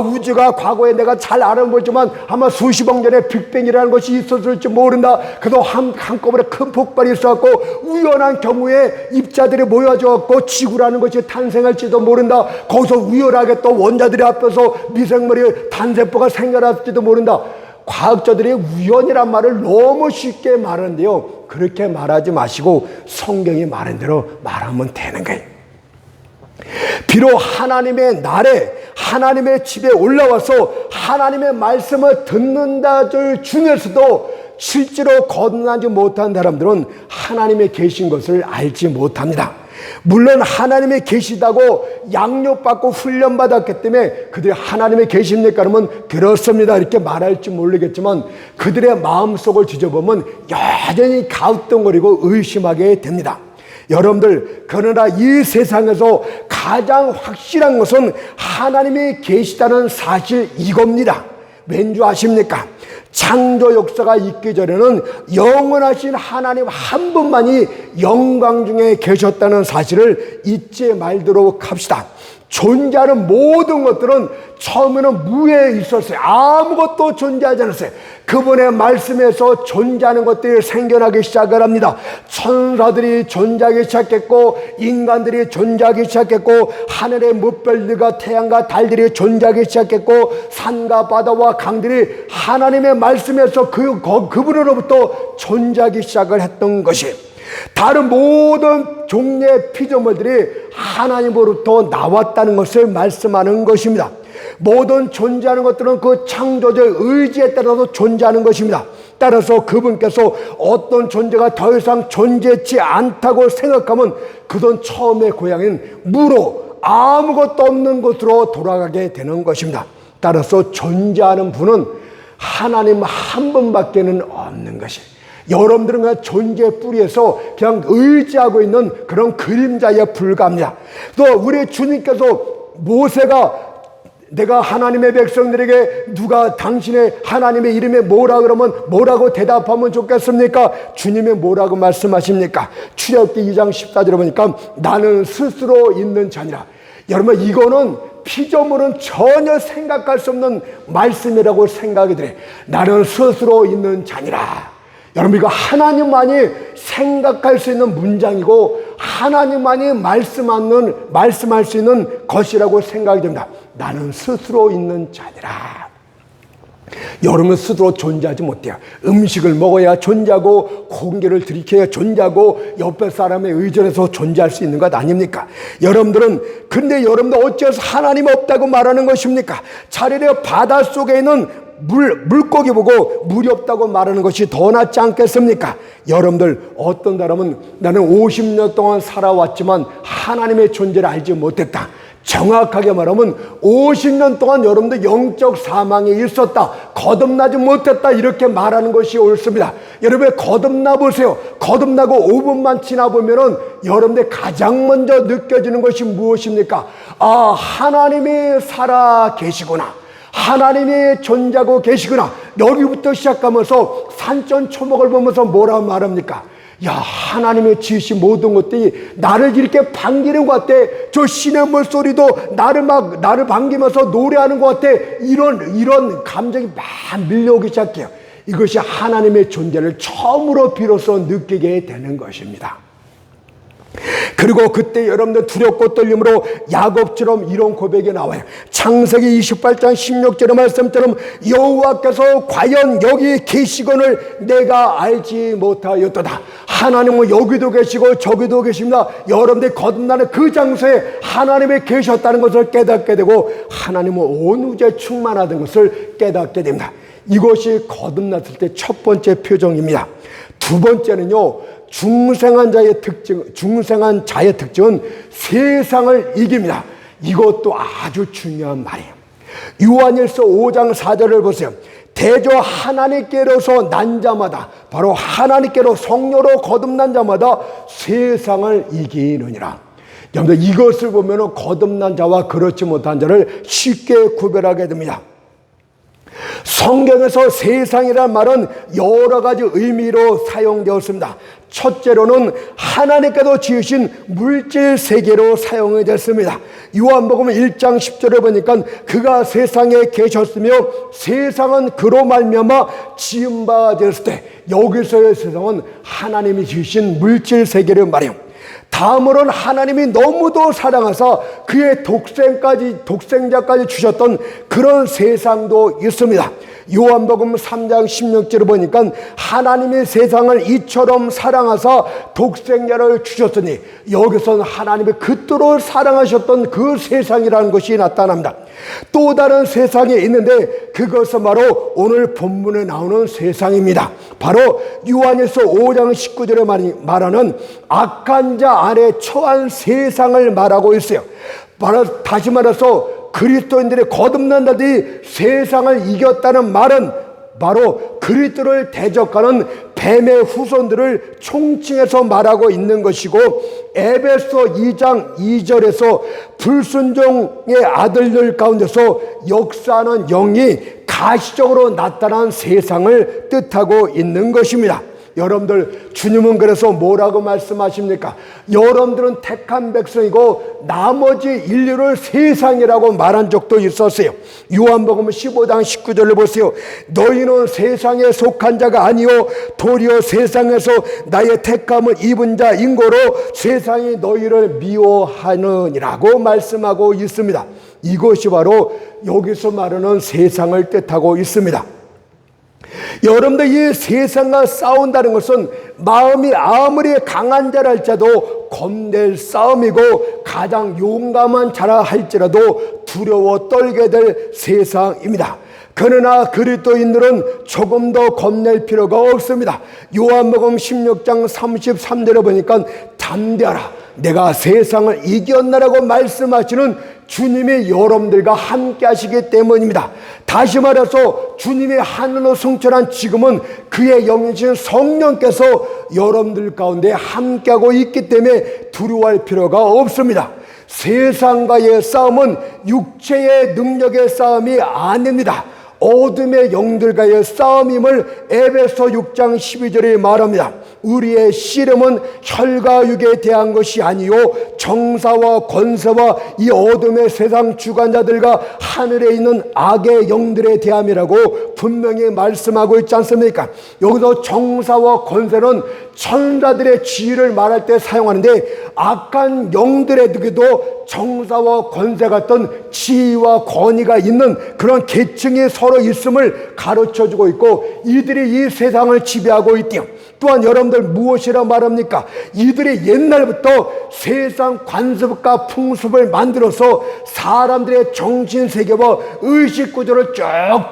우주가 과거에 내가 잘 알아보지만 아마 수십억 년에 빅뱅이라는 것이 있었을지 모른다. 그래도 한꺼번에 큰 폭발이 있어갖고 우연한 경우에 입자들이 모여져갖고 지구라는 것이 탄생할지도 모른다. 거기서 우연하게 또 원자들이 앞에서 미생물이 단세포가 생겨났을지도 모른다. 과학자들이 우연이란 말을 너무 쉽게 말하는데요, 그렇게 말하지 마시고 성경이 말한 대로 말하면 되는 거예요. 비록 하나님의 날에 하나님의 집에 올라와서 하나님의 말씀을 듣는다들 중에서도 실제로 거듭나지 못한 사람들은 하나님의 계신 것을 알지 못합니다. 물론 하나님이 계시다고 양육받고 훈련받았기 때문에 그들이 하나님이 계십니까? 그러면 그렇습니다 이렇게 말할지 모르겠지만 그들의 마음속을 뒤져보면 여전히 가우뚱거리고 의심하게 됩니다. 여러분들, 그러나 이 세상에서 가장 확실한 것은 하나님이 계시다는 사실 이겁니다. 왠지 아십니까? 창조 역사가 있기 전에는 영원하신 하나님 한 분만이 영광 중에 계셨다는 사실을 잊지 말도록 합시다. 존재하는 모든 것들은 처음에는 무에 있었어요. 아무것도 존재하지 않았어요. 그분의 말씀에서 존재하는 것들이 생겨나기 시작을 합니다. 천사들이 존재하기 시작했고, 인간들이 존재하기 시작했고, 하늘의 무별들과 태양과 달들이 존재하기 시작했고, 산과 바다와 강들이 하나님의 말씀에서 그분으로부터 존재하기 시작을 했던 것이, 다른 모든 종류의 피조물들이 하나님으로부터 나왔다는 것을 말씀하는 것입니다. 모든 존재하는 것들은 그 창조주의 의지에 따라서 존재하는 것입니다. 따라서 그분께서 어떤 존재가 더 이상 존재치 않다고 생각하면 그건 처음의 고향인 무로 아무것도 없는 곳으로 돌아가게 되는 것입니다. 따라서 존재하는 분은 하나님 한 분밖에는 없는 것이에요. 여러분들은 그냥 존재의 뿌리에서 그냥 의지하고 있는 그런 그림자에 불과합니다. 또 우리 주님께서 모세가 내가 하나님의 백성들에게 누가 당신의 하나님의 이름에 뭐라 그러면 뭐라고 대답하면 좋겠습니까? 주님이 뭐라고 말씀하십니까? 출애굽기 2장 14절에 보니까 나는 스스로 있는 자니라. 여러분, 이거는 피조물은 전혀 생각할 수 없는 말씀이라고 생각이 들어요. 나는 스스로 있는 자니라. 여러분, 이거 하나님만이 생각할 수 있는 문장이고 하나님만이 말씀할 수 있는 것이라고 생각이 됩니다. 나는 스스로 있는 자니라. 여러분 스스로 존재하지 못해요. 음식을 먹어야 존재하고 공기를 들이켜야 존재하고 옆에 사람에 의존해서 존재할 수 있는 것 아닙니까? 근데 여러분들 어째서 하나님 없다고 말하는 것입니까? 차라리 바닷속에 있는 물고기 보고 물이 없다고 말하는 것이 더 낫지 않겠습니까? 여러분들, 어떤 사람은 나는 50년 동안 살아왔지만 하나님의 존재를 알지 못했다. 정확하게 말하면 50년 동안 여러분들 영적 사망에 있었다, 거듭나지 못했다, 이렇게 말하는 것이 옳습니다. 여러분, 거듭나 보세요. 거듭나고 5분만 지나보면은 여러분들 가장 먼저 느껴지는 것이 무엇입니까? 아, 하나님이 살아 계시구나, 하나님이 존재하고 계시구나. 여기부터 시작하면서 산천초목을 보면서 뭐라고 말합니까? 야, 하나님의 지으신 모든 것들이 나를 이렇게 반기는 것 같아. 저 시냇물 소리도 나를 반기면서 노래하는 것 같아. 이런 감정이 막 밀려오기 시작해요. 이것이 하나님의 존재를 처음으로 비로소 느끼게 되는 것입니다. 그리고 그때 여러분들 두렵고 떨림으로 야곱처럼 이런 고백이 나와요. 창세기 28장 16절의 말씀처럼 여호와께서 과연 여기 계시거늘 내가 알지 못하였도다. 하나님은 여기도 계시고 저기도 계십니다. 여러분들이 거듭나는 그 장소에 하나님이 계셨다는 것을 깨닫게 되고 하나님은 온 우주에 충만하던 것을 깨닫게 됩니다. 이것이 거듭났을 때 첫 번째 표정입니다. 두 번째는요, 중생한 자의 특징은 세상을 이깁니다. 이것도 아주 중요한 말이에요. 요한일서 5장 4절을 보세요. 대저 하나님께로서 난 자마다, 바로 하나님께로 성령으로 거듭난 자마다 세상을 이기느니라. 여러분들, 이것을 보면 거듭난 자와 그렇지 못한 자를 쉽게 구별하게 됩니다. 성경에서 세상이란 말은 여러 가지 의미로 사용되었습니다. 첫째로는 하나님께서 지으신 물질 세계로 사용이 됐습니다. 요한복음 1장 10절에 보니까 그가 세상에 계셨으며 세상은 그로 말미암아 지은 바 되었을 때, 여기서의 세상은 하나님이 지으신 물질 세계를 말해요. 다음으로는 하나님이 너무도 사랑하사 그의 독생자까지 주셨던 그런 세상도 있습니다. 요한복음 3장 16절을 보니까 하나님이 세상을 이처럼 사랑하사 독생자를 주셨으니, 여기서는 하나님이 그토록 사랑하셨던 그 세상이라는 것이 나타납니다. 또 다른 세상이 있는데 그것은 바로 오늘 본문에 나오는 세상입니다. 바로 요한일서 5장 19절에 말하는 악한 자 아래 처한 세상을 말하고 있어요. 바로 다시 말해서 그리스도인들이 거듭난 자들이 세상을 이겼다는 말은 바로 그리스도를 대적하는 뱀의 후손들을 총칭해서 말하고 있는 것이고, 에베소 2장 2절에서 불순종의 아들들 가운데서 역사하는 영이 가시적으로 나타난 세상을 뜻하고 있는 것입니다. 여러분들, 주님은 그래서 뭐라고 말씀하십니까? 여러분들은 택한 백성이고 나머지 인류를 세상이라고 말한 적도 있었어요. 요한복음 15장 19절을 보세요. 너희는 세상에 속한 자가 아니요 도리어 세상에서 나의 택함을 입은 자인 고로 세상이 너희를 미워하느니라고 말씀하고 있습니다. 이것이 바로 여기서 말하는 세상을 뜻하고 있습니다. 여러분들, 이 세상과 싸운다는 것은 마음이 아무리 강한 자라 할지라도 겁낼 싸움이고, 가장 용감한 자라 할지라도 두려워 떨게 될 세상입니다. 그러나 그리스도인들은 조금 더 겁낼 필요가 없습니다. 요한복음 16장 33절에 보니까 담대하라, 내가 세상을 이겼나라고 말씀하시는 주님이 여러분들과 함께 하시기 때문입니다. 다시 말해서 주님이 하늘로 승천한 지금은 그의 영이신 성령께서 여러분들 가운데 함께하고 있기 때문에 두려워할 필요가 없습니다. 세상과의 싸움은 육체의 능력의 싸움이 아닙니다. 어둠의 영들과의 싸움임을 에베소 6장 12절에 말합니다. 우리의 씨름은 혈과 육에 대한 것이 아니요 정사와 권세와 이 어둠의 세상 주관자들과 하늘에 있는 악의 영들에 대함이라고 분명히 말씀하고 있지 않습니까? 여기서 정사와 권세는 천사들의 지위를 말할 때 사용하는데, 악한 영들에게도 정사와 권세 같은 지위와 권위가 있는 그런 계층이 서로 있음을 가르쳐주고 있고, 이들이 이 세상을 지배하고 있대요. 또한 여러분들, 무엇이라 말합니까? 이들이 옛날부터 세상 관습과 풍습을 만들어서 사람들의 정신세계와 의식구조를 쭉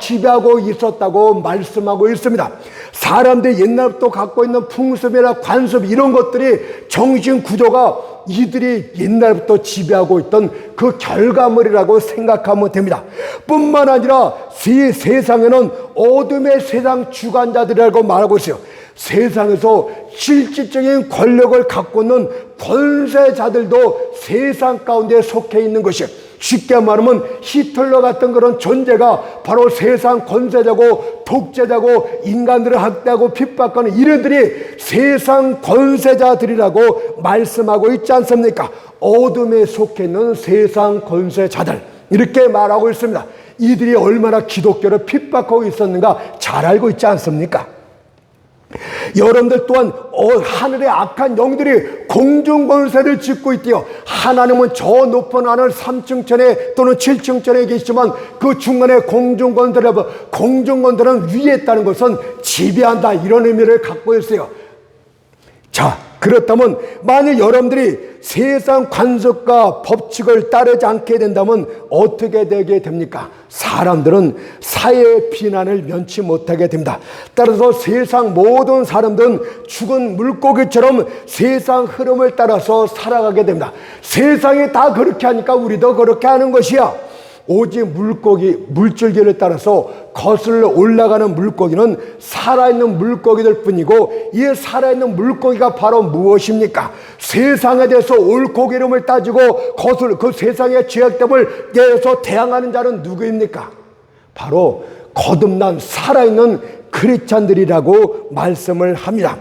지배하고 있었다고 말씀하고 있습니다. 사람들이 옛날부터 갖고 있는 풍습이나 관습, 이런 것들이 정신구조가 이들이 옛날부터 지배하고 있던 그 결과물이라고 생각하면 됩니다. 뿐만 아니라 이 세상에는 어둠의 세상 주관자들이라고 말하고 있어요. 세상에서 실질적인 권력을 갖고 있는 권세자들도 세상 가운데 속해 있는 것이에요. 쉽게 말하면 히틀러 같은 그런 존재가 바로 세상 권세자고 독재자고 인간들을 학대하고 핍박하는 이들이 세상 권세자들이라고 말씀하고 있지 않습니까? 어둠에 속해 있는 세상 권세자들, 이렇게 말하고 있습니다. 이들이 얼마나 기독교를 핍박하고 있었는가 잘 알고 있지 않습니까? 여러분들 또한 하늘의 악한 영들이 공중권세를 짓고 있대요. 하나님은 저 높은 하늘 3층천에 또는 7층천에 계시지만 그 중간에 공중권세를, 공중권세는 위에 있다는 것은 지배한다, 이런 의미를 갖고 있어요. 자, 그렇다면 만일 여러분들이 세상 관습과 법칙을 따르지 않게 된다면 어떻게 되게 됩니까? 사람들은 사회의 비난을 면치 못하게 됩니다. 따라서 세상 모든 사람들은 죽은 물고기처럼 세상 흐름을 따라서 살아가게 됩니다. 세상이 다 그렇게 하니까 우리도 그렇게 하는 것이야. 오직 물줄기를 따라서 거슬러 올라가는 물고기는 살아있는 물고기들 뿐이고, 이 살아있는 물고기가 바로 무엇입니까? 세상에 대해서 옳고 그름을 따지고 그 세상의 죄악됨을 대해서 대항하는 자는 누구입니까? 바로 거듭난 살아있는 크리스찬들이라고 말씀을 합니다.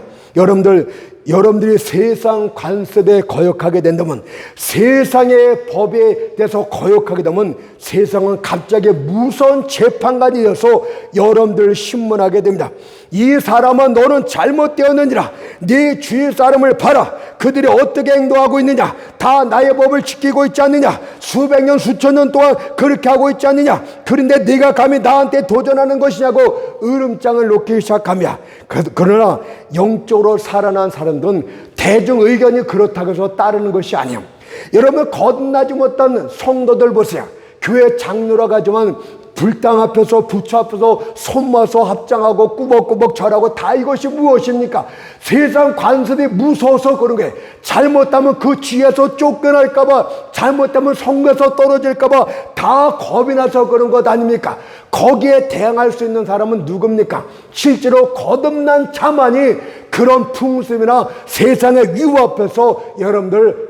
여러분들이 세상 관습에 거역하게 된다면, 세상의 법에 대해서 거역하게 되면 세상은 갑자기 무서운 재판관이 되어서 여러분들을 신문하게 됩니다. 이 사람아, 너는 잘못되었느니라. 네 주위 사람을 봐라. 그들이 어떻게 행동하고 있느냐. 다 나의 법을 지키고 있지 않느냐. 수백 년 수천 년 동안 그렇게 하고 있지 않느냐. 그런데 네가 감히 나한테 도전하는 것이냐고 으름장을 놓기 시작합니다. 그러나 영적으로 살아난 사람들은 대중 의견이 그렇다고 해서 따르는 것이 아니에요. 여러분, 거듭나지 못한 성도들 보세요. 교회 장로라 가지만 불당 앞에서 부처 앞에서 손 모아서 합장하고 꾸벅꾸벅 절하고 다 이것이 무엇입니까? 세상 관습이 무서워서 그런 거예요. 잘못하면 그 지혜에서 쫓겨날까봐, 잘못하면 성에서 떨어질까봐 다 겁이 나서 그런 것 아닙니까? 거기에 대항할 수 있는 사람은 누굽니까? 실제로 거듭난 자만이 그런 풍습이나 세상의 위호 앞에서 여러분들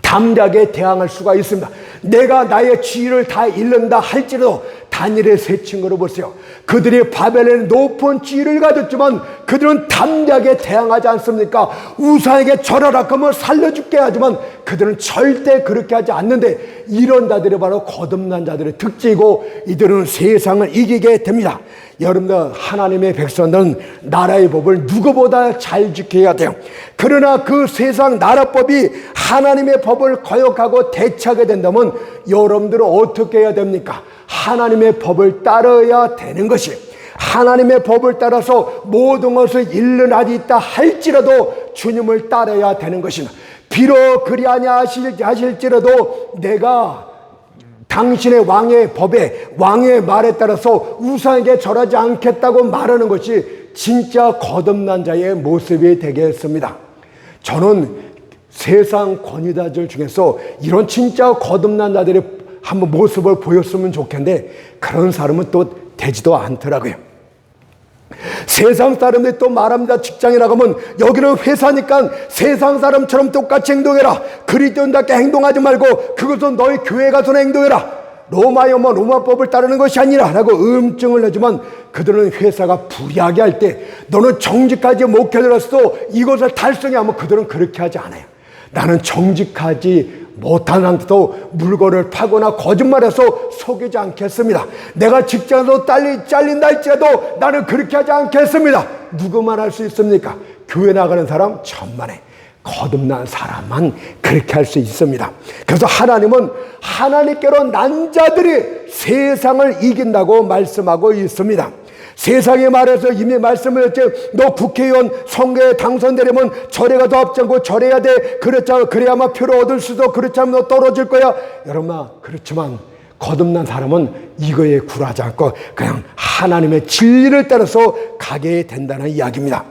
담대하게 대항할 수가 있습니다. 내가 나의 지위를 다 잃는다 할지라도 다니엘의 세 친구를 보세요. 그들이 바벨론의 높은 지위를 가졌지만 그들은 담대하게 대항하지 않습니까? 우상에게 절하라 그러면 살려줄게 하지만 그들은 절대 그렇게 하지 않는데, 이런 자들이 바로 거듭난 자들의 특징이고 이들은 세상을 이기게 됩니다. 여러분들, 하나님의 백성들은 나라의 법을 누구보다 잘 지켜야 돼요. 그러나 그 세상 나라법이 하나님의 법을 거역하고 대체하게 된다면 여러분들은 어떻게 해야 됩니까? 하나님의 법을 따라야 되는 것이, 하나님의 법을 따라서 모든 것을 잃는 한이 있다 할지라도 주님을 따라야 되는 것입니다. 비록 그리 하실지라도 내가 당신의 왕의 법에, 왕의 말에 따라서 우상에게 절하지 않겠다고 말하는 것이 진짜 거듭난 자의 모습이 되겠습니다. 저는 세상 권위자들 중에서 이런 진짜 거듭난 자들의 한번 모습을 보였으면 좋겠는데 그런 사람은 또 되지도 않더라고요. 세상 사람들이 또 말합니다. 직장이라고 하면 여기는 회사니까 세상 사람처럼 똑같이 행동해라. 그리스도인답게 행동하지 말고 그것은 너희 교회 가서 행동해라. 로마여 뭐 로마법을 따르는 것이 아니라 라고 음증을 내지만 그들은 회사가 불이하게 할 때 너는 정직하지 목회자로서 이것을 달성하면 그들은 그렇게 하지 않아요. 나는 정직하지 못하는데도 물건을 파거나 거짓말해서 속이지 않겠습니다. 내가 직장에서 잘린다 할지라도 나는 그렇게 하지 않겠습니다. 누구만 할 수 있습니까? 교회 나가는 사람 천만에, 거듭난 사람만 그렇게 할 수 있습니다. 그래서 하나님은 하나님께로 난 자들이 세상을 이긴다고 말씀하고 있습니다. 세상에 말해서 이미 말씀을 했죠. 너 국회의원 선거에 당선되려면 절에 가서 앞장고 절해야 돼. 그래야만 표를 얻을 수도. 그렇지 않으면 너 떨어질 거야. 여러분, 그렇지만 거듭난 사람은 이거에 굴하지 않고 그냥 하나님의 진리를 따라서 가게 된다는 이야기입니다.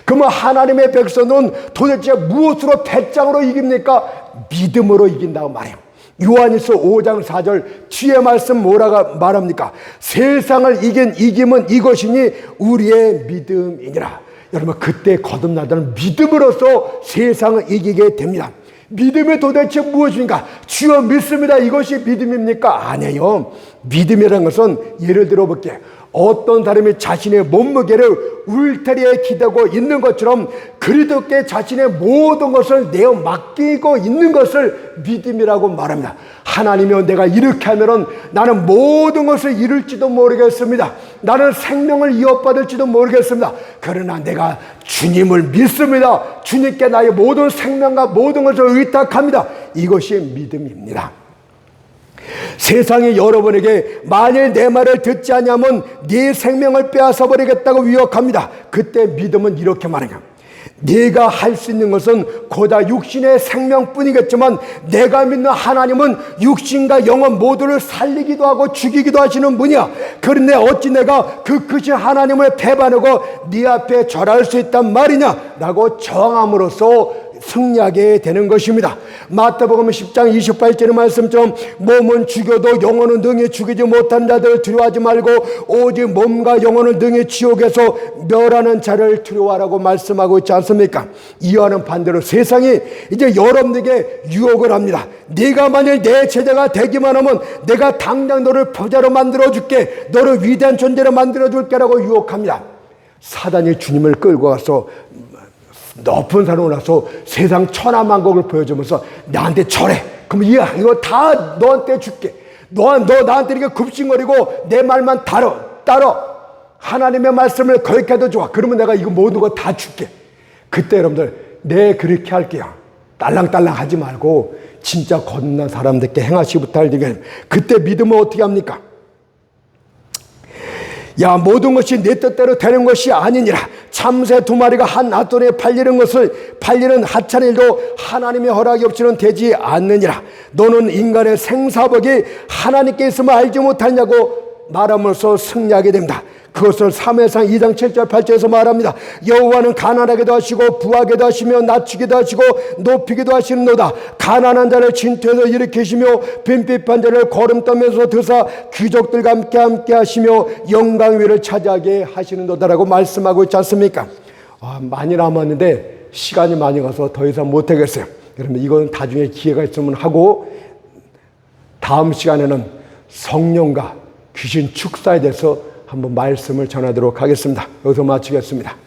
그러면 하나님의 백성은 도대체 무엇으로 배짱으로 이깁니까? 믿음으로 이긴다고 말해요. 요한일서 5장 4절 뒤에 말씀 뭐라고 말합니까? 세상을 이긴 이김은 이것이니 우리의 믿음이니라. 여러분, 그때 거듭나다는 믿음으로써 세상을 이기게 됩니다. 믿음이 도대체 무엇입니까? 주여 믿습니다. 이것이 믿음입니까? 아니에요. 믿음이라는 것은 예를 들어 볼게요. 어떤 사람이 자신의 몸무게를 울타리에 기대고 있는 것처럼 그리스도께 자신의 모든 것을 내어 맡기고 있는 것을 믿음이라고 말합니다. 하나님이여, 내가 이렇게 하면은 나는 모든 것을 이룰지도 모르겠습니다. 나는 생명을 이어받을지도 모르겠습니다. 그러나 내가 주님을 믿습니다. 주님께 나의 모든 생명과 모든 것을 의탁합니다. 이것이 믿음입니다. 세상이 여러분에게 만일 내 말을 듣지 않으면 네 생명을 빼앗아 버리겠다고 위협합니다. 그때 믿음은 이렇게 말해요. 네가 할 수 있는 것은 고다 육신의 생명뿐이겠지만 내가 믿는 하나님은 육신과 영혼 모두를 살리기도 하고 죽이기도 하시는 분이야. 그런데 어찌 내가 그 크신 하나님을 배반하고 네 앞에 절할 수 있단 말이냐 라고 정함으로써 승리하게 되는 것입니다. 마태복음 10장 28절의 말씀처럼 몸은 죽여도 영혼은 능히 죽이지 못한 자들을 두려워하지 말고 오직 몸과 영혼을 능히 지옥에서 멸하는 자를 두려워하라고 말씀하고 있지 않습니까? 이와는 반대로 세상이 이제 여러분에게 유혹을 합니다. 네가 만일 내 제자가 되기만 하면 내가 당장 너를 부자로 만들어줄게, 너를 위대한 존재로 만들어줄게 라고 유혹합니다. 사단이 주님을 끌고 가서 높은 산에 올라서 세상 천하만국을 보여주면서 나한테 절해. 그럼 이거 다 너한테 줄게. 너 나한테 이렇게 급식거리고 내 말만 따라 하나님의 말씀을 거역해도 좋아. 그러면 내가 이거 모든 거 다 줄게. 그때 여러분들 네 그렇게 할게요. 딸랑딸랑 하지 말고 진짜 거듭난 사람들께 행하시기 부탁드리겠습니다. 그때 믿으면 어떻게 합니까? 야, 모든 것이 내 뜻대로 되는 것이 아니니라. 참새 2마리가 한 낫돈에 팔리는 하찮은 일도 하나님의 허락이 없이는 되지 않느니라. 너는 인간의 생사복이 하나님께 있으면 알지 못하냐고 말함으로써 승리하게 됩니다. 그것을 사무엘상 2장 7절 8절에서 말합니다. 여호와는 가난하게도 하시고 부하게도 하시며 낮추기도 하시고 높이기도 하시는도다. 가난한 자를 진토에서 일으키시며 빈핍한 자를 거름떠면서 드사 귀족들과 함께 하시며 영광 위를 차지하게 하시는도다라고 말씀하고 있지 않습니까? 많이 남았는데 시간이 많이 가서 더 이상 못하겠어요. 그러면 이건 나중에 기회가 있으면 하고, 다음 시간에는 성령과 귀신 축사에 대해서 한번 말씀을 전하도록 하겠습니다. 여기서 마치겠습니다.